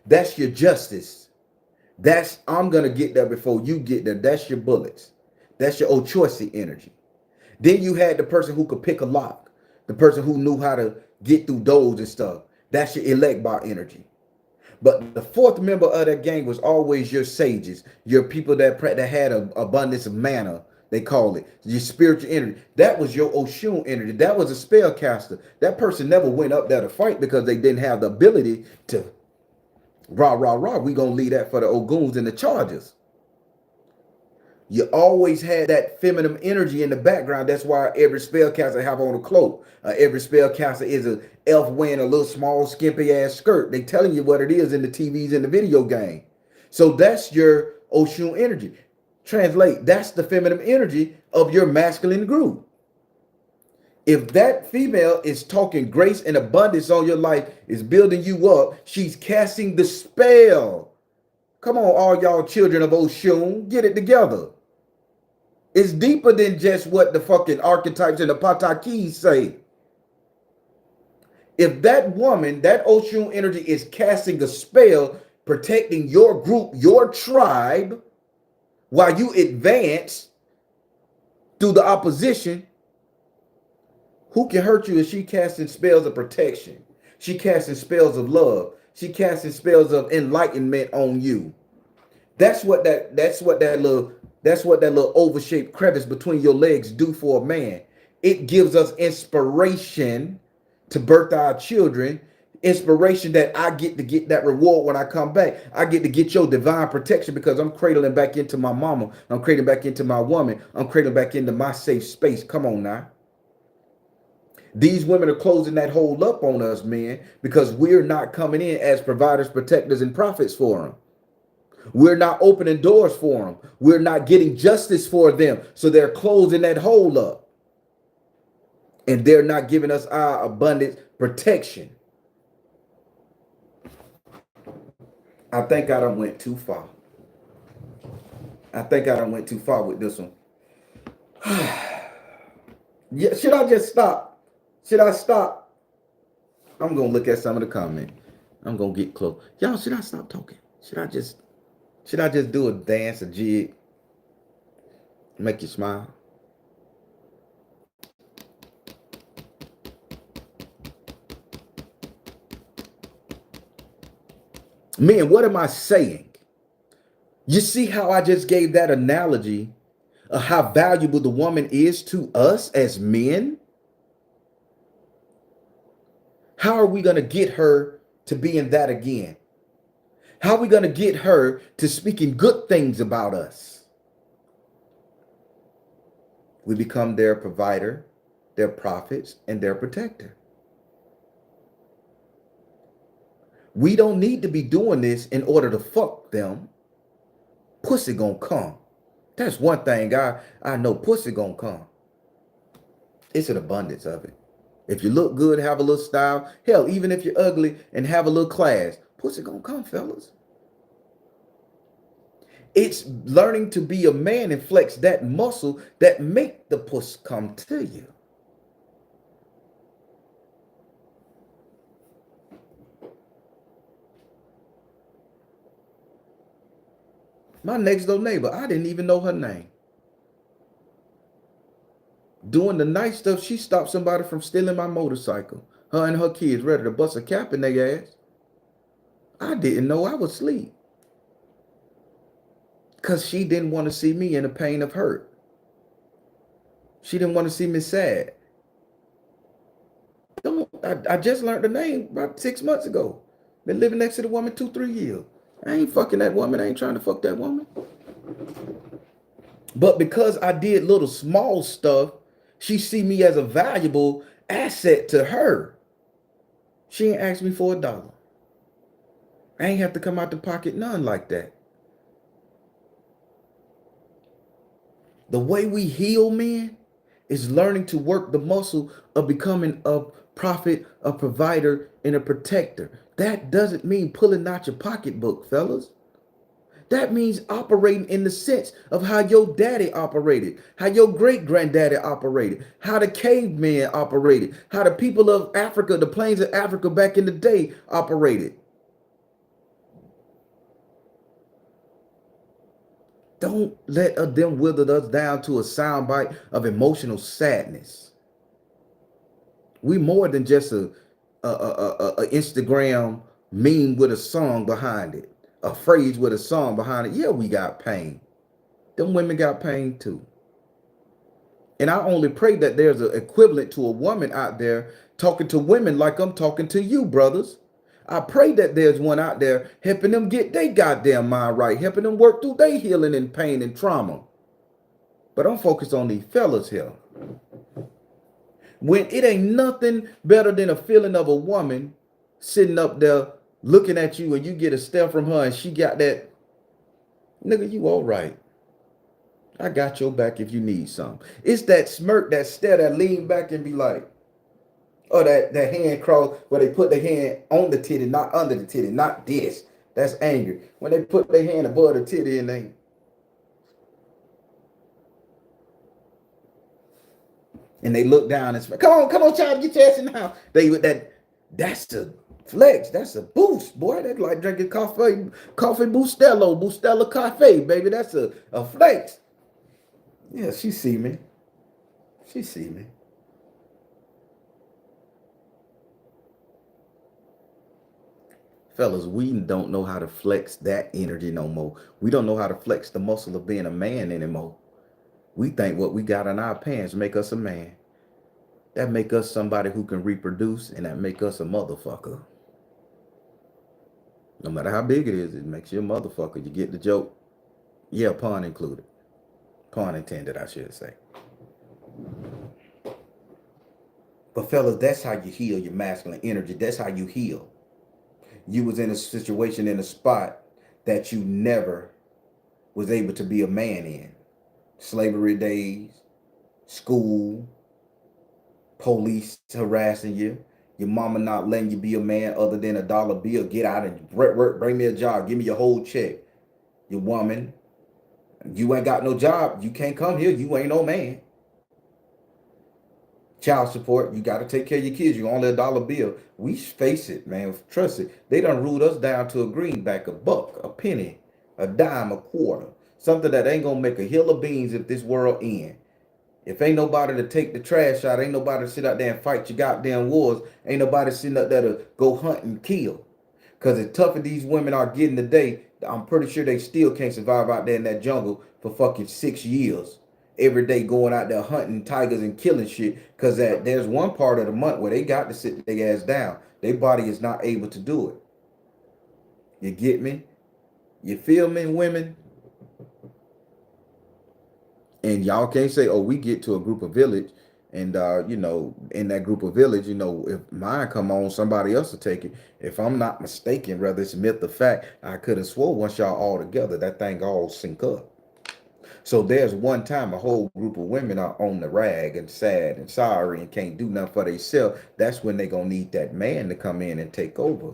Speaker 1: That's your justice. That's, I'm going to get there before you get there. That's your bullets. That's your Ochoisi energy. Then you had the person who could pick a lock. The person who knew how to get through doors and stuff. That's your Elegbar energy. But the fourth member of that gang was always your sages, your people that had an abundance of mana, they call it, your spiritual energy. That was your Oshun energy. That was a spellcaster. That person never went up there to fight because they didn't have the ability to rah. We gonna leave that for the Oguns and the Chargers. You always had that feminine energy in the background. That's why every spellcaster have on a cloak. Every spellcaster is a elf wearing a little small skimpy ass skirt. They telling you what it is in the TVs and the video game. So that's your Oshun energy. Translate, that's the feminine energy of your masculine group. If that female is talking grace and abundance on your life, is building you up, she's casting the spell. Come on, all y'all children of Oshun, get it together. It's deeper than just what the fucking archetypes and the patakis say. If that woman, that Oshun energy is casting a spell, protecting your group, your tribe, while you advance through the opposition, who can hurt you? Is she casting spells of protection? She casting spells of love. She casting spells of enlightenment on you. That's what that little oval-shaped crevice between your legs do for a man. It gives us inspiration to birth our children. Inspiration that I get to get that reward when I come back. I get to get your divine protection because I'm cradling back into my mama. I'm cradling back into my woman. I'm cradling back into my safe space. Come on now. These women are closing that hole up on us, men, because we're not coming in as providers, protectors, and prophets for them. We're not opening doors for them. We're not getting justice for them. So they're closing that hole up. And they're not giving us our abundant protection. I think I done went too far. I think I done went too far with this one. Yeah, should I just stop? Should I stop? I'm going to look at some of the comments. I'm going to get close. Y'all, should I stop talking? Should I just do a dance, a jig? Make you smile? Man, what am I saying? You see how I just gave that analogy of how valuable the woman is to us as men? How are we going to get her to being that again? How are we going to get her to speaking good things about us? We become their provider, their prophets, and their protector. We don't need to be doing this in order to fuck them. Pussy gonna come. That's one thing I know, pussy gonna come. It's an abundance of it. If you look good, have a little style, hell, even if you're ugly and have a little class, pussy gonna come, fellas. It's learning to be a man and flex that muscle that make the puss come to you. My next door neighbor, I didn't even know her name. Doing the nice stuff, she stopped somebody from stealing my motorcycle. Her and her kids ready to bust a cap in their ass. I didn't know I was asleep. Because she didn't want to see me in the pain of hurt. She didn't want to see me sad. I just learned the name about 6 months ago. Been living next to the woman 2-3 years. I ain't fucking that woman. I ain't trying to fuck that woman. But because I did little small stuff, she see me as a valuable asset to her. She ain't asked me for $1. I ain't have to come out the pocket none like that. The way we heal men is learning to work the muscle of becoming a prophet, a provider, and a protector. That doesn't mean pulling out your pocketbook, fellas. That means operating in the sense of how your daddy operated, how your great-granddaddy operated, how the cavemen operated, how the people of Africa, the plains of Africa back in the day operated. Don't let them wither us down to a soundbite of emotional sadness. We more than just a Instagram meme with a song behind it, a phrase with a song behind it. Yeah, we got pain. Them women got pain too. And I only pray that there's an equivalent to a woman out there talking to women like I'm talking to you, brothers. I pray that there's one out there helping them get their goddamn mind right, helping them work through their healing and pain and trauma. But I'm focused on these fellas here. When it ain't nothing better than a feeling of a woman sitting up there looking at you and you get a stare from her and she got that, nigga, you all right. I got your back if you need some. It's that smirk, that stare, that lean back and be like, or that hand cross where they put their hand on the titty, not under the titty, not this. That's anger. When they put their hand above the titty and they look down and say, come on, child, get your ass in the house. They with that, that's the flex, that's a boost, boy. That's like drinking coffee Bustelo Cafe, baby. That's a flex. Yeah, she see me. She see me. Fellas, we don't know how to flex that energy no more. We don't know how to flex the muscle of being a man anymore. We think what we got in our pants make us a man. That make us somebody who can reproduce, and that make us a motherfucker. No matter how big it makes you a motherfucker. You get the joke? Yeah, pun included. Pun intended, I should say. But fellas, that's how you heal your masculine energy. That's how you heal. You was in a situation, in a spot that you never was able to be a man in. Slavery days, school, police harassing you, your mama not letting you be a man other than a bill. Get out and work, bring me a job, give me your whole check. Your woman, you ain't got no job, you can't come here, you ain't no man. Child support, you got to take care of your kids, you only a bill. We face it, man, trust it. They done ruled us down to a greenback, a buck, a penny, a dime, a quarter. Something that ain't gonna make a hill of beans if this world end. If ain't nobody to take the trash out, ain't nobody to sit out there and fight your goddamn wars, ain't nobody sitting up there to go hunt and kill. Because as tough as these women are getting today, I'm pretty sure they still can't survive out there in that jungle for fucking 6 years. Every day going out there hunting tigers and killing shit. Because there's one part of the month where they got to sit their ass down. Their body is not able to do it. You get me? You feel me, women? And y'all can't say, oh, we get to a group of village and in that group of village, if mine come on, somebody else will take it. If I'm not mistaken, whether it's myth or fact, I could have swore once y'all all together, that thing all sync up. So there's one time a whole group of women are on the rag and sad and sorry and can't do nothing for themselves. That's when they gonna need that man to come in and take over.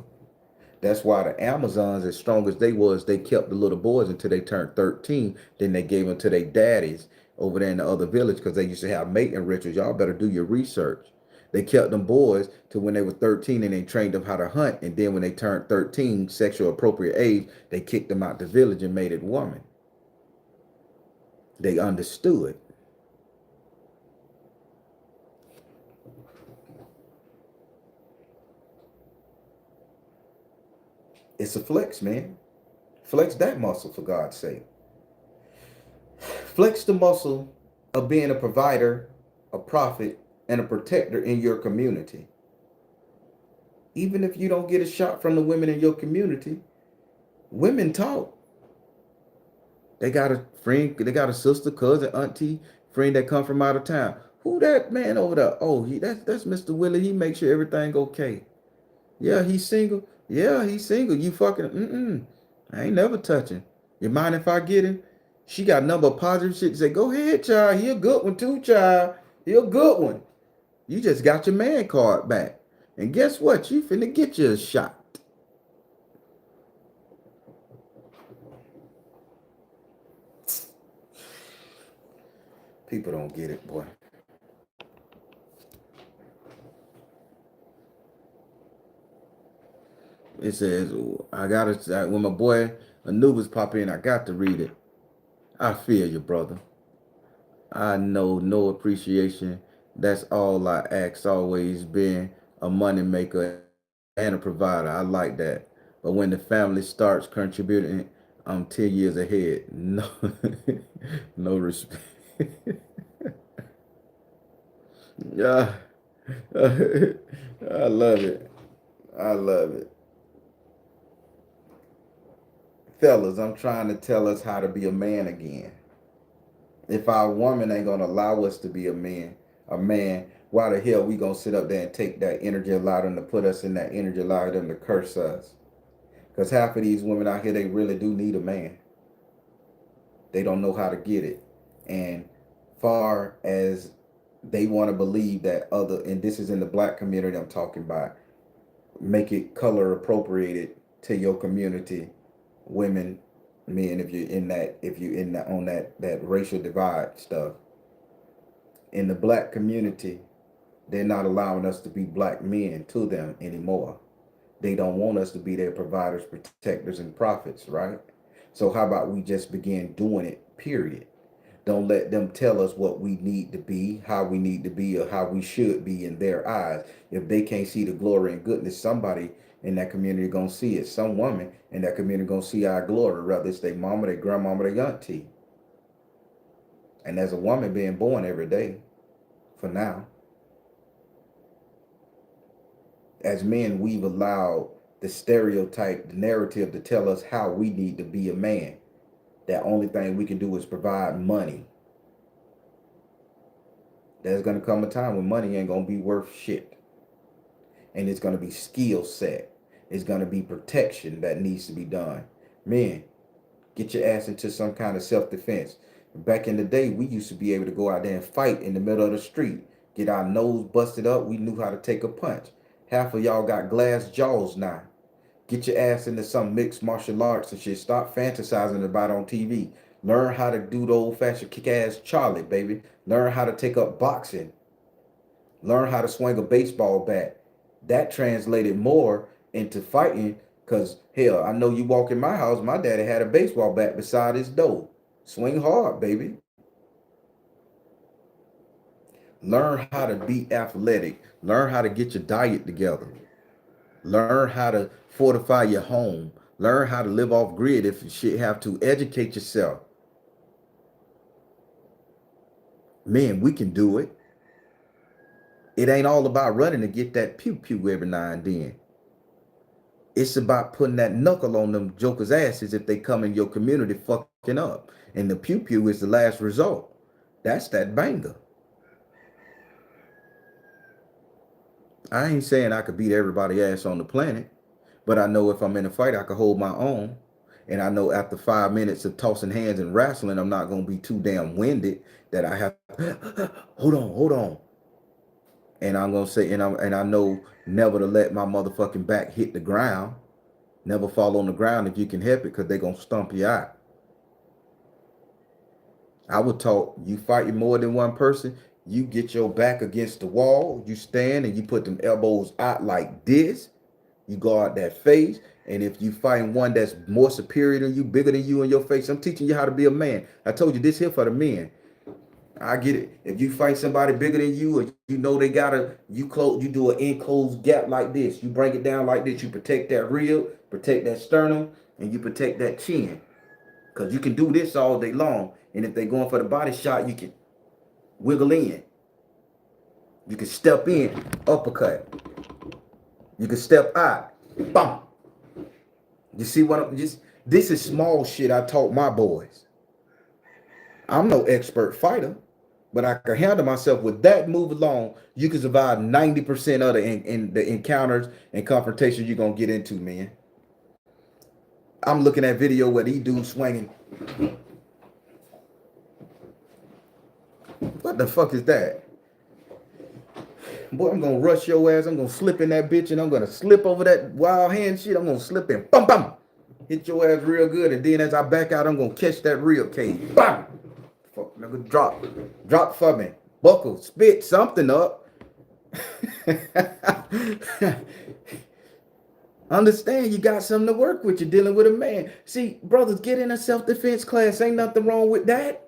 Speaker 1: That's why the Amazons, as strong as they was, they kept the little boys until they turned 13. Then they gave them to their daddies over there in the other village because they used to have mating rituals. Y'all better do your research. They kept them boys to when they were 13 and they trained them how to hunt. And then when they turned 13, sexual appropriate age, they kicked them out the village and made it woman. They understood. It's a flex, man. Flex that muscle, for God's sake. Flex the muscle of being a provider, a prophet, and a protector in your community. Even if you don't get a shot from the women in your community, women talk. They got a friend, they got a sister, cousin, auntie, friend that come from out of town. Who that man over there? Oh, that's Mr. Willie. He makes sure everything okay. Yeah, he's single. Yeah, he's single. You fucking I ain't never touching. You mind if I get him? She got a number of positive shit to say, go ahead, child. He a good one too, child. He a good one. You just got your man card back. And guess what? You finna get you a shot. People don't get it, boy. It says, I gotta, when my boy Anubis pop in, I got to read it. I feel you, brother. I know no appreciation. That's all I ask. Always been a money maker and a provider. I like that. But when the family starts contributing, I'm 10 years ahead. No, no respect. Yeah, I love it. I love it. Fellas, I'm trying to tell us how to be a man again. If our woman ain't gonna allow us to be a man, why the hell we gonna sit up there and take that energy, allow them to put us in that energy, allow them to curse us? Because half of these women out here, they really do need a man. They don't know how to get it. And far as they want to believe that other, and this is in the black community I'm talking about, make it color appropriated to your community, women, men, if you in that on that racial divide stuff. In the black community, they're not allowing us to be black men to them anymore. They don't want us to be their providers, protectors, and prophets, right? So how about we just begin doing it, period? Don't let them tell us what we need to be, how we need to be, or how we should be in their eyes. If they can't see the glory and goodness, somebody in that community gonna see it. Some woman in that community gonna see our glory, whether it's their mama, their grandmama, their auntie. And there's a woman being born every day for now. As men, we've allowed the stereotype, the narrative to tell us how we need to be a man. That only thing we can do is provide money. There's gonna come a time when money ain't gonna be worth shit. And it's gonna be skill set. It's gonna be protection that needs to be done. Men, get your ass into some kind of self-defense. Back in the day, we used to be able to go out there and fight in the middle of the street. Get our nose busted up. We knew how to take a punch. Half of y'all got glass jaws now. Get your ass into some mixed martial arts and shit. Stop fantasizing about it on TV. Learn how to do the old-fashioned kick-ass Charlie, baby. Learn how to take up boxing. Learn how to swing a baseball bat. That translated more into fighting because, hell, I know you walk in my house, my daddy had a baseball bat beside his door. Swing hard, baby. Learn how to be athletic. Learn how to get your diet together. Learn how to fortify your home. Learn how to live off grid if you shit have to. Educate yourself. Man, we can do it. It ain't all about running to get that pew pew every now and then. It's about putting that knuckle on them jokers' asses if they come in your community fucking up. And the pew pew is the last result. That's that banger. I ain't saying I could beat everybody ass on the planet, but I know if I'm in a fight, I can hold my own. And I know after 5 minutes of tossing hands and wrestling, I'm not gonna be too damn winded that I have hold on. And I'm gonna say, and I know never to let my motherfucking back hit the ground. Never fall on the ground if you can help it, because they're gonna stomp you out. I would talk, you fighting more than one person, you get your back against the wall, you stand and you put them elbows out like this, you guard that face. And if you fighting one that's more superior than you, bigger than you in your face, I'm teaching you how to be a man. I told you this here for the men. I get it. If you fight somebody bigger than you, or you know they gotta, you do an enclosed gap like this. You bring it down like this. You protect that rib, protect that sternum, and you protect that chin. Cause you can do this all day long. And if they're going for the body shot, you can wiggle in. You can step in, uppercut. You can step out, bam. You see what I'm just? This is small shit I taught my boys. I'm no expert fighter, but I can handle myself with that move alone. You can survive 90% of in the encounters and confrontations you're gonna get into, man. I'm looking at video where these dudes swinging. What the fuck is that? Boy, I'm gonna rush your ass. I'm gonna slip in that bitch and I'm gonna slip over that wild hand shit. I'm gonna slip in. Bum bum. Hit your ass real good. And then as I back out, I'm gonna catch that rib cage. Bam! Fuck, nigga, drop. Drop for me. Buckle, spit something up. Understand you got something to work with. You're dealing with a man. See, brothers, get in a self-defense class. Ain't nothing wrong with that.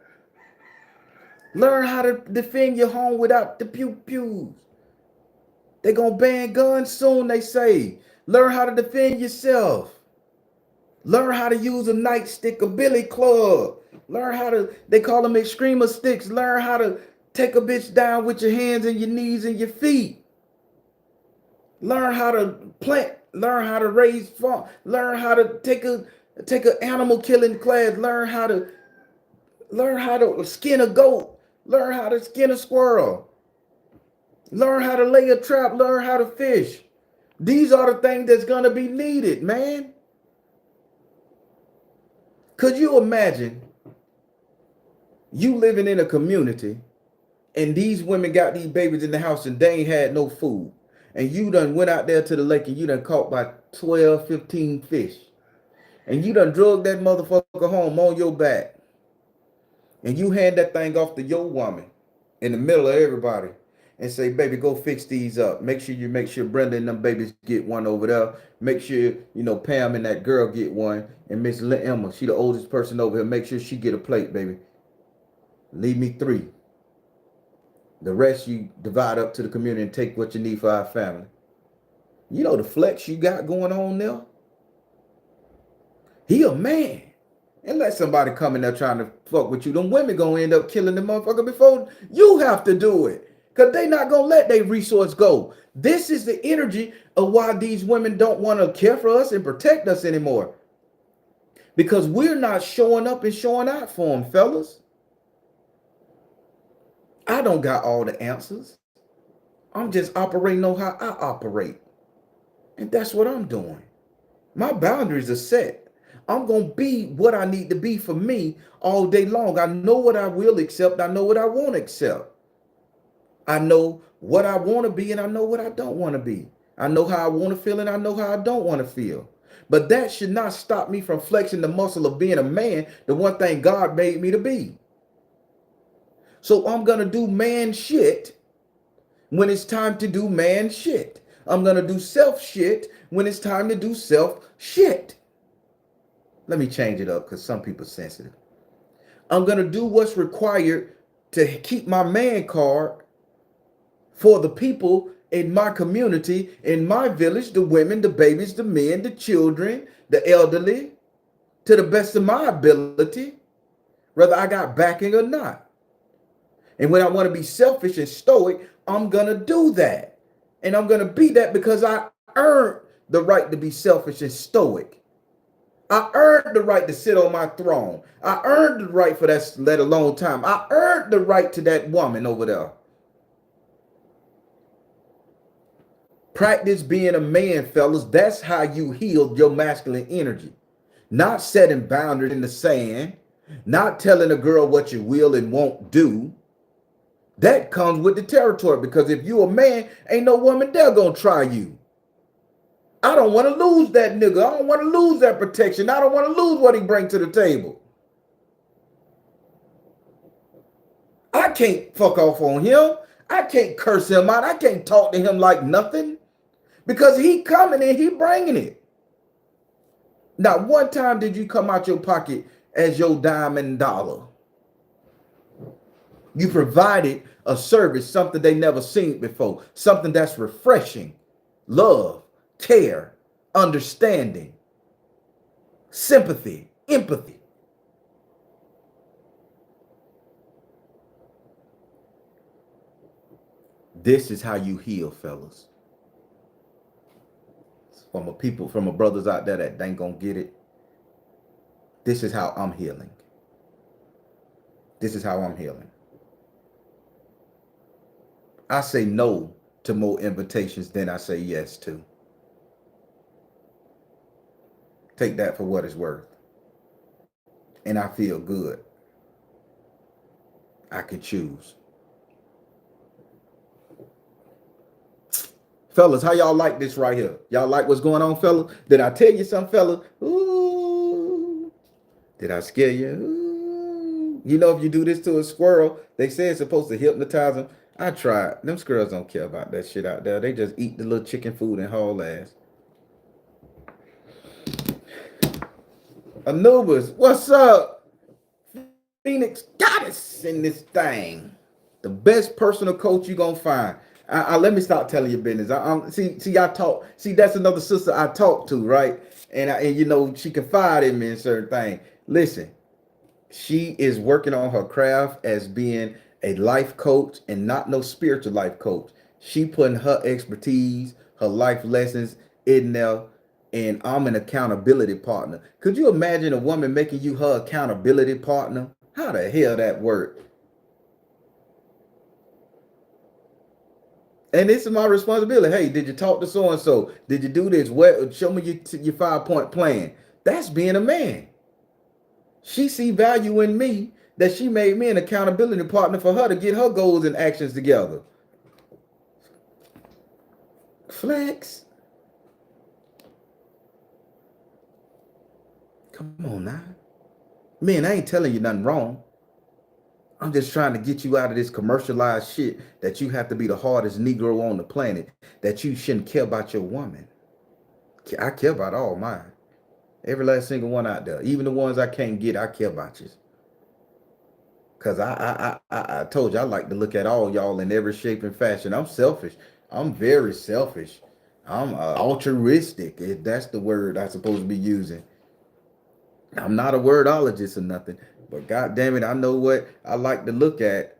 Speaker 1: Learn how to defend your home without the pew-pews. They gonna ban guns soon, they say. Learn how to defend yourself. Learn how to use a nightstick, a billy club. Learn how to, they call them extremer sticks. Learn how to take a bitch down with your hands and your knees and your feet. Learn how to plant. Learn how to raise farm. Learn how to take a animal killing class. Learn how to Learn how to skin a goat. Learn how to skin a squirrel. Learn how to lay a trap. Learn how to fish. These are the things that's going to be needed, man. Could you imagine you living in a community and these women got these babies in the house and they ain't had no food? And you done went out there to the lake and you done caught by 12, 15 fish. And you done drug that motherfucker home on your back. And you hand that thing off to your woman in the middle of everybody and say, baby, go fix these up. Make sure Brenda and them babies get one over there. Make sure, Pam and that girl get one. And Miss Emma, she the oldest person over here. Make sure she get a plate, baby. Leave me 3. The rest you divide up to the community and take what you need for our family. You know the flex you got going on there? He a man. And let somebody come in there trying to fuck with you. Them women gonna end up killing the motherfucker before you have to do it. Because they not gonna let their resource go. This is the energy of why these women don't want to care for us and protect us anymore. Because we're not showing up and showing out for them, fellas. I don't got all the answers. I'm just operating on how I operate. And that's what I'm doing. My boundaries are set. I'm going to be what I need to be for me all day long. I know what I will accept. I know what I won't accept. I know what I want to be and I know what I don't want to be. I know how I want to feel and I know how I don't want to feel. But that should not stop me from flexing the muscle of being a man, the one thing God made me to be. So I'm going to do man shit when it's time to do man shit. I'm going to do self shit when it's time to do self shit. Let me change it up because some people are sensitive. I'm going to do what's required to keep my man card for the people in my community, in my village, the women, the babies, the men, the children, the elderly, to the best of my ability, whether I got backing or not. And when I want to be selfish and stoic, I'm going to do that. And I'm going to be that because I earned the right to be selfish and stoic. I earned the right to sit on my throne. I earned the right for that, let alone time. I earned the right to that woman over there. Practice being a man, fellas. That's how you heal your masculine energy. Not setting boundaries in the sand. Not telling a girl what you will and won't do. That comes with the territory because if you a man, ain't no woman there gonna try you. I don't want to lose that nigga. I don't want to lose that protection. I don't want to lose what he brings to the table. I can't fuck off on him. I can't curse him out. I can't talk to him like nothing because he coming and he bringing it. Not one time did you come out your pocket as your dime and dollar. You provided a service, something they never seen before, something that's refreshing, love, care, understanding, sympathy, empathy. This is how you heal, fellas. From a brothers out there that ain't gonna get it. This is how I'm healing. This is how I'm healing. I say no to more invitations than I say yes to. Take that for what it's worth. And I feel good. I can choose. Fellas, how y'all like this right here? Y'all like what's going on, fellas? Did I tell you something, fellas? Ooh. Did I scare you? Ooh. You know, if you do this to a squirrel, they say it's supposed to hypnotize them. I tried. Them squirrels don't care about that shit out there. They just eat the little chicken food and haul ass. Anubis, what's up? Phoenix goddess in this thing. The best personal coach you gonna find. Let me stop telling your business. I talk. See, that's another sister I talk to, right? And she confide in me in certain things. Listen, she is working on her craft as being a life coach and not no spiritual life coach. She putting her expertise, her life lessons in there, and I'm an accountability partner. Could you imagine a woman making you her accountability partner? How the hell that work? And this is my responsibility. Hey, did you talk to so and so? Did you do this? What? Show me your 5-point plan. That's being a man. She see value in me that she made me an accountability partner for her to get her goals and actions together. Flex. Come on now. Man, I ain't telling you nothing wrong. I'm just trying to get you out of this commercialized shit that you have to be the hardest Negro on the planet, that you shouldn't care about your woman. I care about all mine. Every last single one out there. Even the ones I can't get, I care about you. Cause I told you I like to look at all y'all in every shape and fashion. I'm selfish. I'm very selfish. I'm altruistic. If that's the word I'm supposed to be using. I'm not a wordologist or nothing. But god damn it, I know what I like to look at.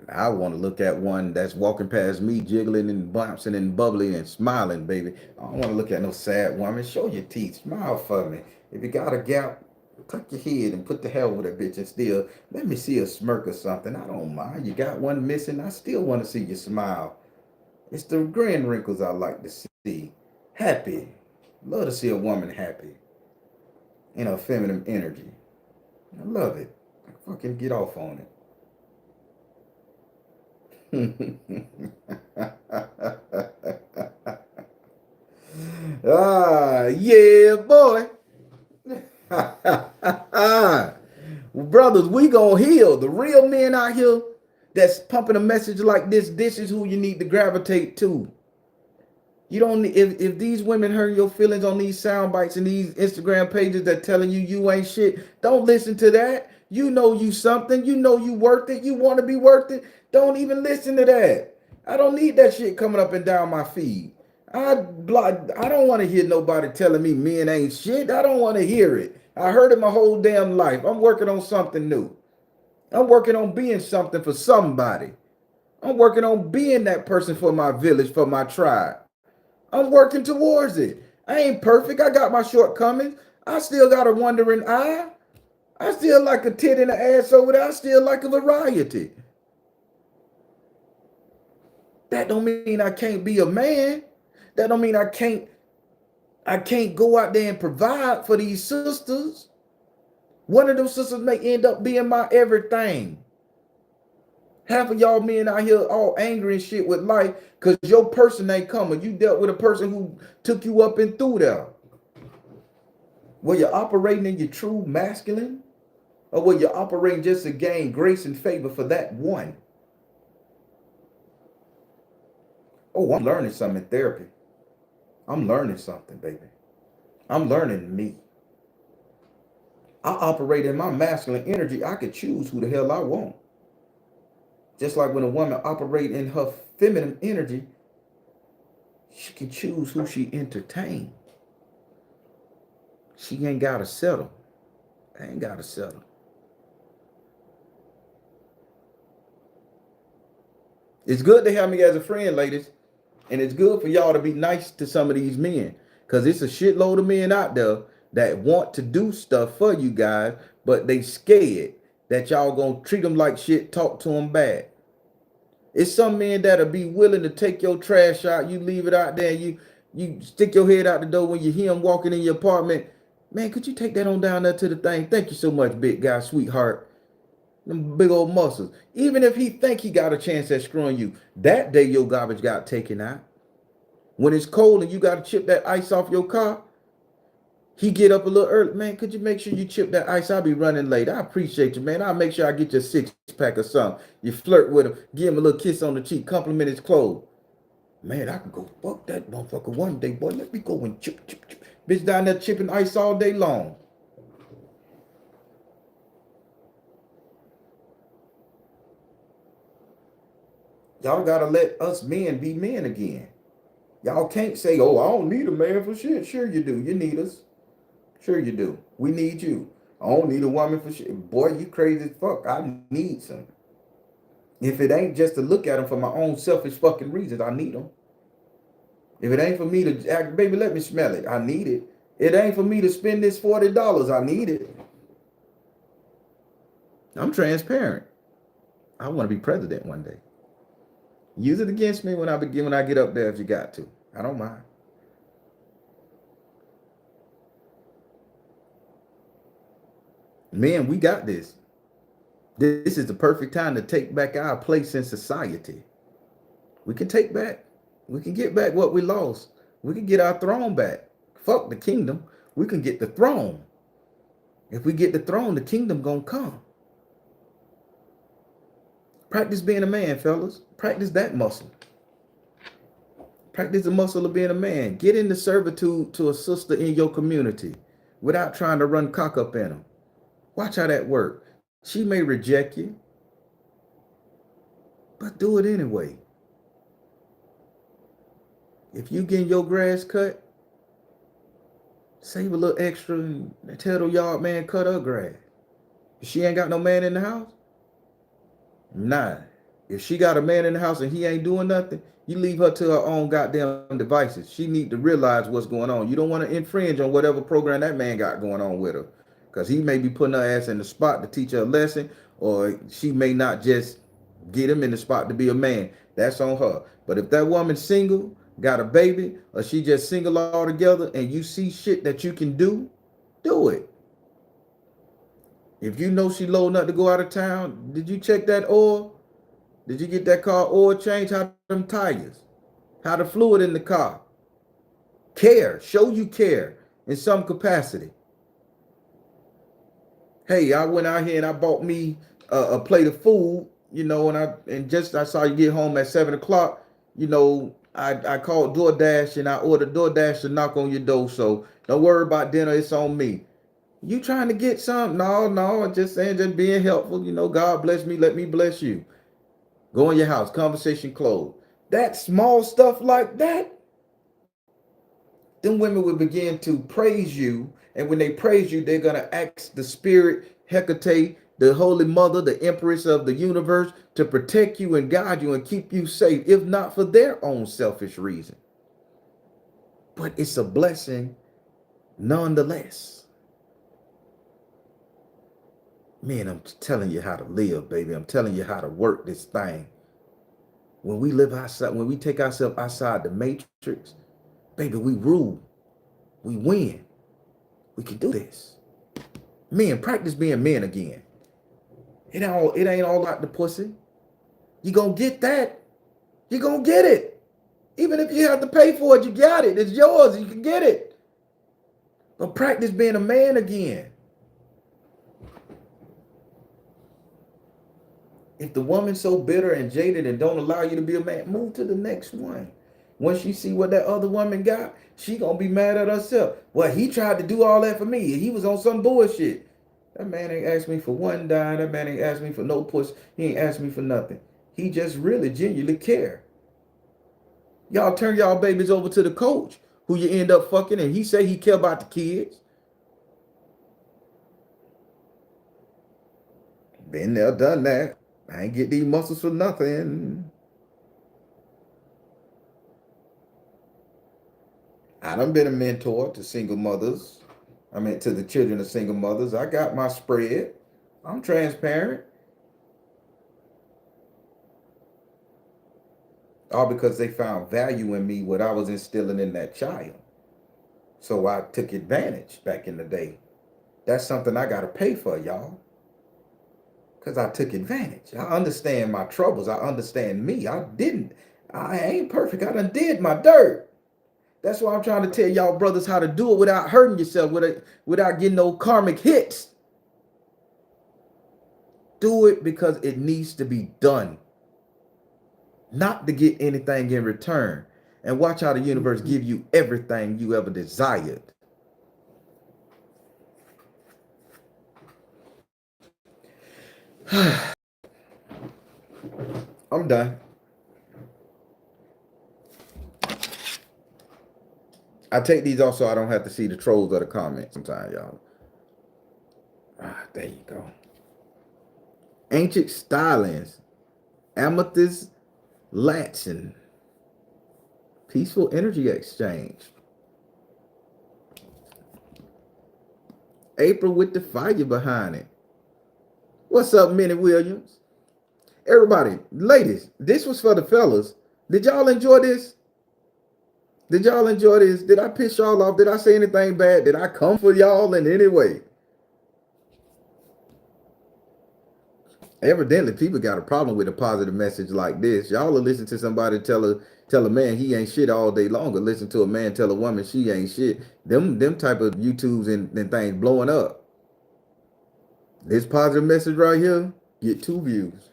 Speaker 1: I want to look at one that's walking past me, jiggling and bouncing and bubbling and smiling, baby. I don't want to look at no sad woman. Show your teeth. Smile for me. If you got a gap, tuck your head and put the hell with a bitch and still let me see a smirk or something. I don't mind. You got one missing. I still want to see you smile. It's the grin wrinkles I like to see. Happy. Love to see a woman happy in her feminine energy. I love it. I fucking get off on it. Ah, yeah, boy. Well, brothers, we gonna heal. The real men out here that's pumping a message like this is who you need to gravitate to. You don't if these women hurt your feelings on these sound bites and these Instagram pages that telling you ain't shit, don't listen to that. You know you something. You know you worth it. You want to be worth it. Don't even listen to that. I don't need that shit coming up and down my feed. I don't want to hear nobody telling me men ain't shit. I don't want to hear it. I heard it my whole damn life. I'm working on something new. I'm working on being something for somebody. I'm working on being that person for my village, for my tribe. I'm working towards it. I ain't perfect. I got my shortcomings. I still got a wandering eye. I still like a tit and an ass over there. I still like a variety. That don't mean I can't be a man. That don't mean I can't go out there and provide for these sisters. One of them sisters may end up being my everything. Half of y'all men out here all angry and shit with life because your person ain't coming. You dealt with a person who took you up and through there. Were you operating in your true masculine? Or were you operating just to gain grace and favor for that one? Oh, I'm learning something in therapy. I'm learning something, baby. I'm learning me. I operate in my masculine energy. I could choose who the hell I want. Just like when a woman operates in her feminine energy, she can choose who she entertains. She ain't got to settle. I ain't got to settle. It's good to have me as a friend, ladies. And it's good for y'all to be nice to some of these men. Because it's a shitload of men out there that want to do stuff for you guys, but they scared that y'all gonna treat them like shit, talk to them bad. It's some men that'll be willing to take your trash out, you leave it out there, and you stick your head out the door when you hear him walking in your apartment. Man, could you take that on down there to the thing? Thank you so much, big guy, sweetheart. Them big old muscles. Even if he think he got a chance at screwing you, that day your garbage got taken out. When it's cold and you got to chip that ice off your car, he get up a little early. Man, could you make sure you chip that ice? I'll be running late. I appreciate you, man. I'll make sure I get you a 6-pack or something. You flirt with him, give him a little kiss on the cheek, compliment his clothes. Man, I can go fuck that motherfucker one day, boy. Let me go and chip, chip, chip. Bitch down there chipping ice all day long. Y'all gotta let us men be men again. Y'all can't say, oh, I don't need a man for shit. Sure you do. You need us. Sure you do. We need you. I don't need a woman for shit. Boy, you crazy as fuck. I need some. If it ain't just to look at them for my own selfish fucking reasons, I need them. If it ain't for me to act, baby, let me smell it. I need it. It ain't for me to spend this $40. I need it. I'm transparent. I want to be president one day. Use it against me when I get up there if you got to. I don't mind. Men, we got this. This is the perfect time to take back our place in society. We can take back. We can get back what we lost. We can get our throne back. Fuck the kingdom. We can get the throne. If we get the throne, the kingdom gonna come. Practice being a man, fellas. Practice that muscle. Practice the muscle of being a man. Get into servitude to a sister in your community without trying to run cock up in them. Watch how that works. She may reject you, but do it anyway. If you getting your grass cut, save a little extra and tell the yard man cut her grass. If she ain't got no man in the house, nah. If she got a man in the house and he ain't doing nothing, you leave her to her own goddamn devices. She need to realize what's going on. You don't want to infringe on whatever program that man got going on with her. Because he may be putting her ass in the spot to teach her a lesson, or she may not just get him in the spot to be a man. That's on her. But if that woman's single, got a baby, or she just single altogether, and you see shit that you can do it. If you know she low enough to go out of town, did you check that oil? Did you get that car oil change? How them tires? How the fluid in the car? Care. Show you care in some capacity. Hey, I went out here and I bought me a plate of food, I saw you get home at 7 o'clock. I called DoorDash and I ordered DoorDash to knock on your door. So don't worry about dinner, it's on me. You trying to get some? No, I'm just saying, just being helpful. God bless me, let me bless you. Go in your house, conversation closed. That small stuff like that, then women will begin to praise you. And when they praise you, they're going to ask the spirit, Hecate, the holy mother, the empress of the universe, to protect you and guide you and keep you safe, if not for their own selfish reason. But it's a blessing nonetheless. Man, I'm telling you how to live, baby. I'm telling you how to work this thing. When we live outside, when we take ourselves outside the matrix, baby, we rule. We win. We can do this. Men, practice being men again. It ain't all like the pussy. You gonna get that. You gonna get it. Even if you have to pay for it, you got it. It's yours. You can get it. But practice being a man again. If the woman's so bitter and jaded and don't allow you to be a man, move to the next one. Once she see what that other woman got, she gonna be mad at herself. Well, he tried to do all that for me. He was on some bullshit. That man ain't asked me for one dime. That man ain't asked me for no push. He ain't asked me for nothing. He just really genuinely care. Y'all turn y'all babies over to the coach who you end up fucking, and he say he care about the kids. Been there, done that. I ain't get these muscles for nothing. I done been a mentor to single mothers. I mean, to the children of single mothers. I got my spread. I'm transparent. All because they found value in me, what I was instilling in that child. So I took advantage back in the day. That's something I got to pay for, y'all. Because I took advantage. I understand my troubles. I understand me. I ain't perfect. I done did my dirt. That's why I'm trying to tell y'all brothers how to do it without hurting yourself, without getting no karmic hits. Do it because it needs to be done. Not to get anything in return. And watch how the universe give you everything you ever desired. I'm done. I take these off so I don't have to see the trolls of the comments sometimes, y'all. There you go. Ancient stylings. Amethyst Latson. Peaceful energy exchange. April with the fire behind it. What's up, Minnie Williams? Everybody, ladies, this was for the fellas. Did y'all enjoy this? Did y'all enjoy this? Did I piss y'all off? Did I say anything bad? Did I come for y'all in any way? Evidently, people got a problem with a positive message like this. Y'all will listen to somebody tell a man he ain't shit all day long, or listen to a man tell a woman she ain't shit. Them type of YouTubes and things blowing up. This positive message right here get 2 views.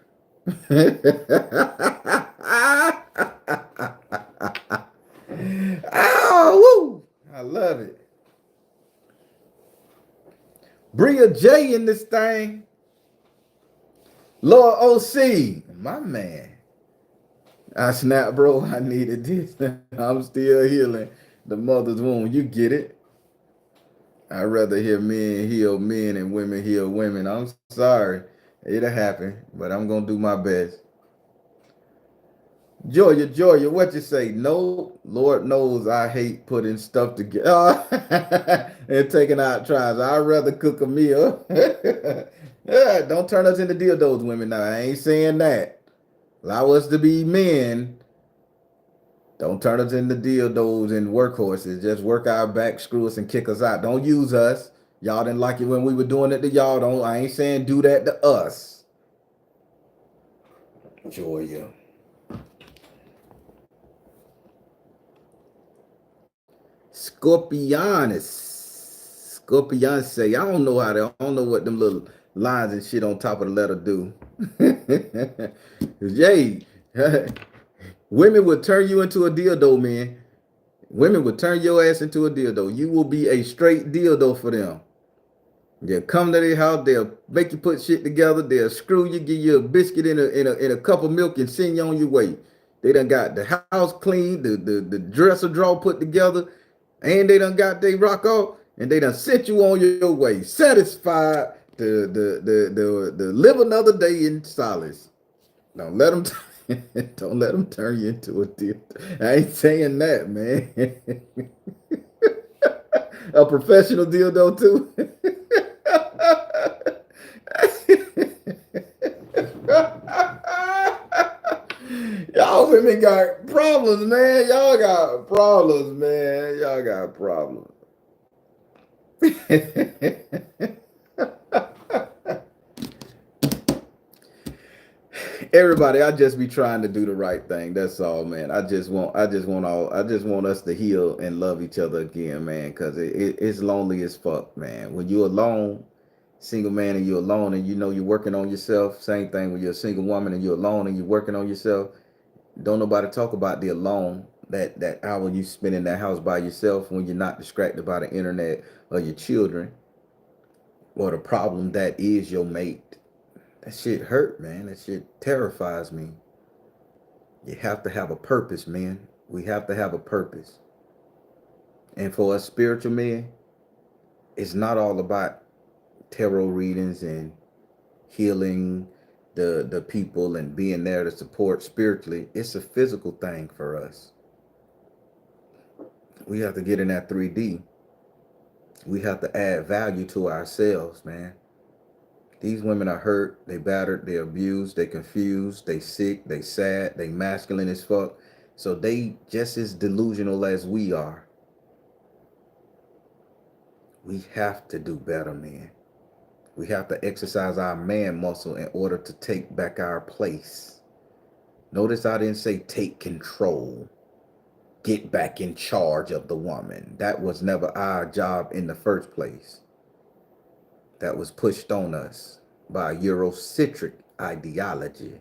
Speaker 1: Oh, woo! I love it. Bring a J in this thing. Lord OC, my man. I snap, bro. I needed this. I'm still healing the mother's wound. You get it? I'd rather hear men heal men and women heal women. I'm sorry. It'll happen, but I'm going to do my best. Georgia, what you say? No, Lord knows I hate putting stuff together and taking out tries. I'd rather cook a meal. Yeah, don't turn us into dildos, women. Now, I ain't saying that. Allow us to be men. Don't turn us into dildos and workhorses. Just work our back, screw us, and kick us out. Don't use us. Y'all didn't like it when we were doing it to y'all. Don't. I ain't saying do that to us. Georgia. Scorpionus say, I don't know I don't know what them little lines and shit on top of the letter do. Jay, women would turn you into a dildo, man. Women would turn your ass into a dildo. You will be a straight dildo for them. They'll come to their house, they'll make you put shit together, they'll screw you, give you a biscuit in a cup of milk and send you on your way. They done got the house cleaned, the dresser drawer put together, and they done got they rock off, and they done sent you on your way, satisfied to live another day in solace. Don't let them don't let them turn you into a deal. I ain't saying that, man. A professional dildo too. Y'all women got problems, man. Y'all got problems, man. Y'all got problems. Everybody, I just be trying to do the right thing. That's all, man. I just want us to heal and love each other again, man. Cause it's lonely as fuck, man. When you're alone, single man, and you're alone, and you know you're working on yourself. Same thing when you're a single woman and you're alone and you're working on yourself. Don't nobody talk about the alone. That hour you spend in that house by yourself when you're not distracted by the internet or your children or the problem that is your mate. That shit hurt, man. That shit terrifies me. You have to have a purpose, man. We have to have a purpose. And for us spiritual men, it's not all about tarot readings and healing the people and being there to support spiritually. It's a physical thing for us. We have to get in that 3D. We have to add value to ourselves, man. These women are hurt, they battered, they abused, they confused, they sick, they sad, they masculine as fuck. So they just as delusional as we are. We have to do better, man. We have to exercise our man muscle in order to take back our place. Notice I didn't say take control. Get back in charge of the woman. That was never our job in the first place. That was pushed on us by Eurocentric ideology.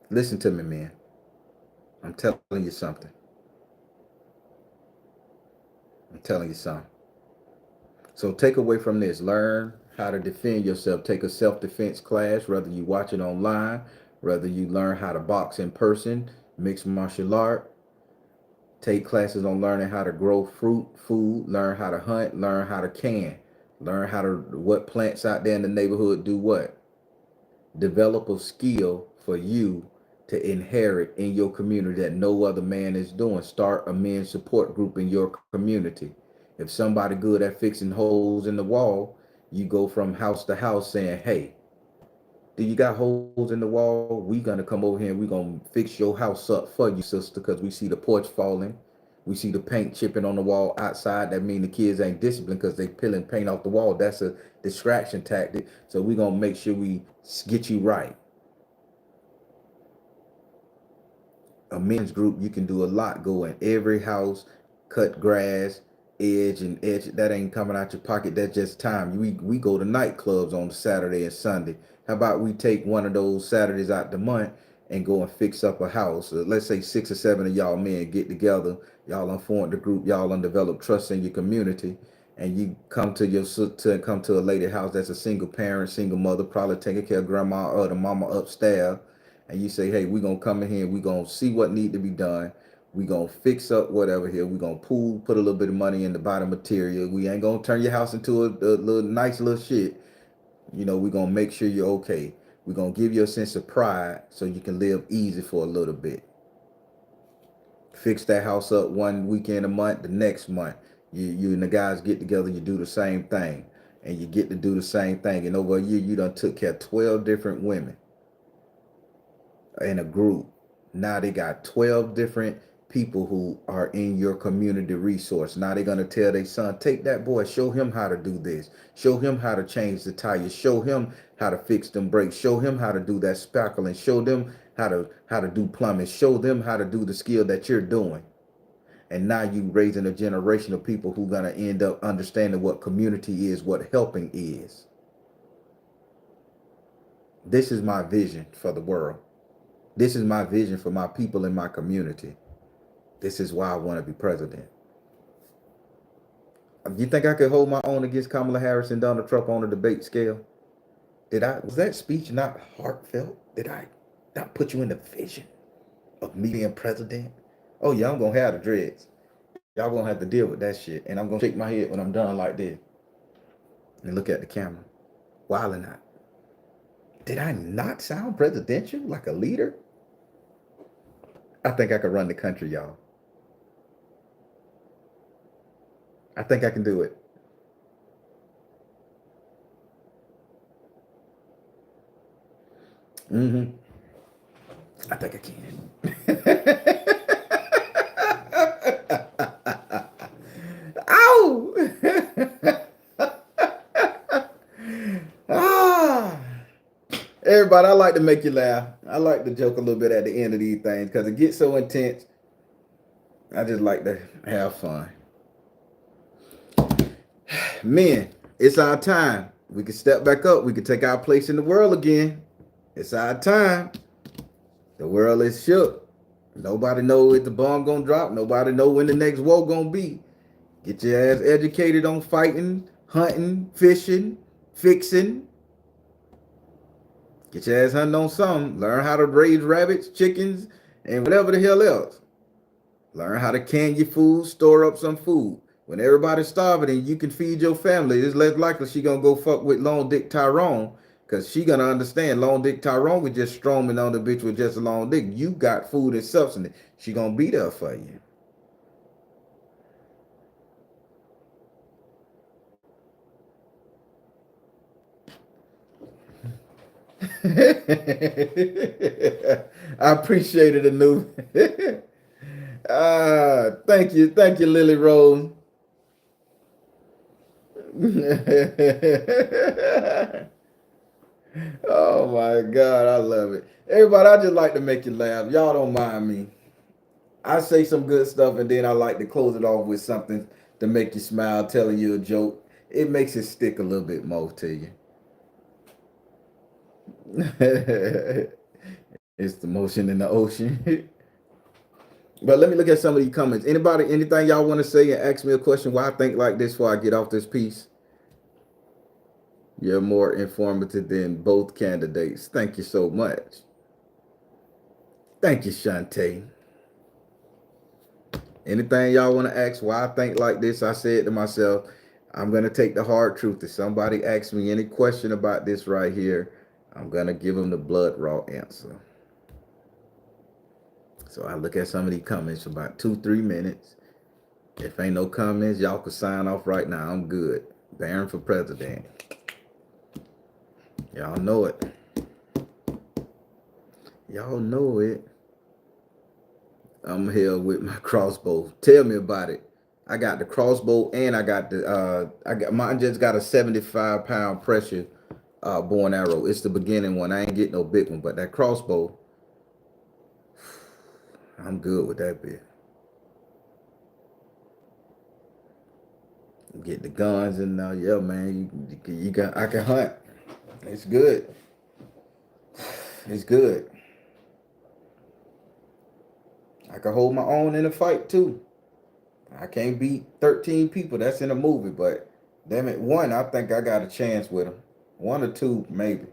Speaker 1: Listen to me, man. I'm telling you something. I'm telling you something. So take away from this. Learn how to defend yourself. Take a self-defense class, whether you watch it online, whether you learn how to box in person, mixed martial art. Take classes on learning how to grow fruit, food, learn how to hunt, learn how to can, learn how to what plants out there in the neighborhood do what. Develop a skill for you to inherit in your community that no other man is doing. Start a men's support group in your community. If somebody good at fixing holes in the wall, you go from house to house saying, hey, do you got holes in the wall? We gonna come over here and we gonna fix your house up for you, sister, because we see the porch falling. We see the paint chipping on the wall outside. That mean the kids ain't disciplined because they peeling paint off the wall. That's a distraction tactic. So we gonna make sure we get you right. A men's group, you can do a lot. Go in every house, cut grass, edge and edge. That ain't coming out your pocket. That's just time. We go to nightclubs on Saturday and Sunday. How about we take one of those Saturdays out the month and go and fix up a house? Let's say 6 or 7 of y'all men get together. Y'all unformed the group. Y'all undeveloped trust in your community, and you come to come to a lady house that's a single parent, single mother, probably taking care of grandma or the mama upstairs, and you say, hey, we're gonna come in here, we're gonna see what need to be done, we're gonna fix up whatever here, we're gonna put a little bit of money in the bottom material. We ain't gonna turn your house into a little nice little shit. We're gonna make sure you're okay. We're gonna give you a sense of pride so you can live easy for a little bit. Fix that house up one weekend a month. The next month, you and the guys get together, you do the same thing, and you get to do the same thing, and over a year you done took care of 12 different women in a group. Now they got 12 different people who are in your community resource. Now they're gonna tell their son, take that boy, show him how to do this, show him how to change the tires, show him how to fix them brakes, show him how to do that spackling, show them how to do plumbing, show them how to do the skill that you're doing. And now you raising a generation of people who gonna end up understanding what community is, what helping is. This is my vision for the world. This is my vision for my people in my community. This is why I want to be president. You think I could hold my own against Kamala Harris and Donald Trump on a debate scale? Was that speech not heartfelt? Did I not put you in the vision of me being president? Oh yeah, I'm gonna have the dreads. Y'all gonna have to deal with that shit. And I'm gonna shake my head when I'm done like this. And look at the camera. Wild or not. Did I not sound presidential like a leader? I think I could run the country, y'all. I think I can do it. I think I can. Ow! Ah! Everybody, I like to make you laugh. I like to joke a little bit at the end of these things because it gets so intense. I just like to have fun. Men, it's our time. We can step back up. We can take our place in the world again. It's our time. The world is shook. Nobody know if the bomb gonna drop. Nobody know when the next war gonna be. Get your ass educated on fighting, hunting, fishing, fixing. Get your ass hunting on something. Learn how to raise rabbits, chickens, and whatever the hell else. Learn how to can your food, store up some food. When everybody's starving and you can feed your family, it's less likely she gonna go fuck with Long Dick Tyrone. Cause she gonna understand Long Dick Tyrone was just stroming on the bitch with just a long dick. You got food and substance. She gonna be there for you. I appreciate it, Anu. Thank you, Lily Rose. Oh my God, I love it. Everybody, I just like to make you laugh. Y'all don't mind me. I say some good stuff and then I like to close it off with something to make you smile, telling you a joke. It makes it stick a little bit more to you. It's the motion in the ocean. But let me look at some of these comments. Anybody, anything y'all want to say and ask me a question why I think like this before I get off this piece? You're more informative than both candidates. Thank you so much. Thank you, Shantae. Anything y'all want to ask why I think like this? I said to myself, I'm going to take the hard truth. If somebody asks me any question about this right here, I'm going to give them the blood raw answer. So I look at some of these comments for about 2-3 minutes. If ain't no comments, y'all can sign off right now. I'm good. Barron for president. Y'all know it. Y'all know it. I'm here with my crossbow. Tell me about it. I got the crossbow and I got mine just got a 75-pound pressure bow and arrow. It's the beginning one. I ain't get no big one, but that crossbow, I'm good with that bit. Get the guns and yeah, man, you got I can hunt. It's good. It's good. I can hold my own in a fight too. I can't beat 13 people. That's in a movie, but damn it, one I think I got a chance with him. One or two maybe.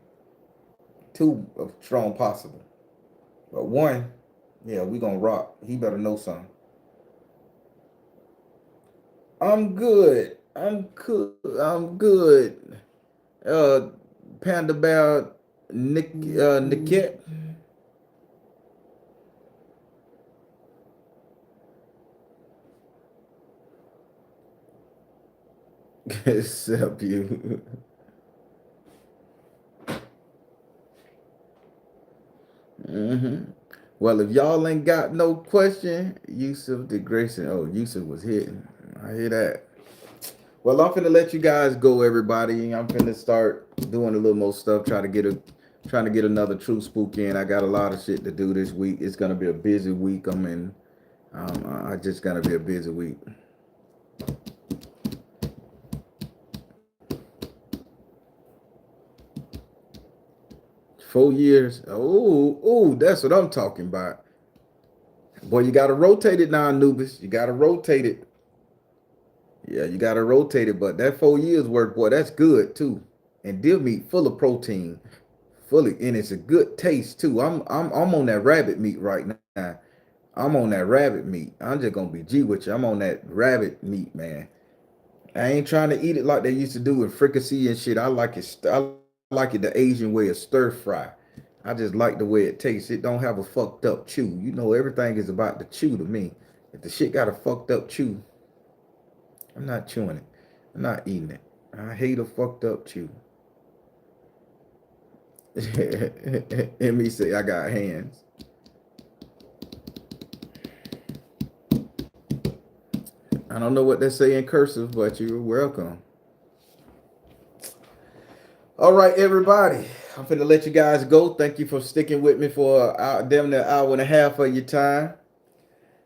Speaker 1: Two of strong possible, but one, yeah, we gonna rock. He better know something. I'm good. I'm good. I'm good. Uh, Panda Bear, Niket. Except you. hmm Well, if y'all ain't got no question, Yusuf the Grayson. Oh, Yusuf was hitting. I hear that. Well, I'm finna let you guys go, everybody. I'm finna start doing a little more stuff. Trying to get another true spook in. I got a lot of shit to do this week. It's gonna be a busy week. I'm in. I just gonna be a busy week. 4 years. Oh, that's what I'm talking about. Boy, you gotta rotate it now, Anubis. You gotta rotate it. Yeah, you gotta rotate it. But that 4 years worth, boy, that's good too. And deer meat full of protein, fully, and it's a good taste too. I'm on that rabbit meat right now. I'm on that rabbit meat. I'm just gonna be G with you. I'm on that rabbit meat, man. I ain't trying to eat it like they used to do with fricassee and shit. I like it. I like it the Asian way of stir fry. I just like the way it tastes. It don't have a fucked up chew. You know, everything is about the chew to me. If the shit got a fucked up chew, I'm not chewing it. I'm not eating it. I hate a fucked up chew. And me say I got hands. I don't know what they say in cursive, but you're welcome. All right, everybody. I'm finna let you guys go. Thank you for sticking with me for damn near hour and a half of your time.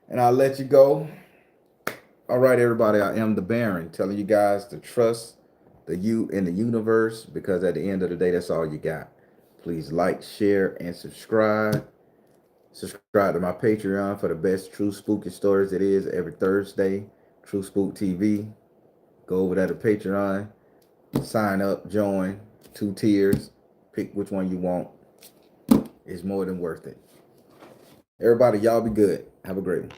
Speaker 1: And I'll let you go. All right, everybody. I am the Baron, telling you guys to trust the you in the universe, because at the end of the day, that's all you got. Please like, share, and subscribe. Subscribe to my Patreon for the best true spooky stories. It is every Thursday. True Spook TV. Go over there to Patreon. Sign up, join. 2 tiers. Pick which one you want. It's more than worth it. Everybody, y'all be good. Have a great one.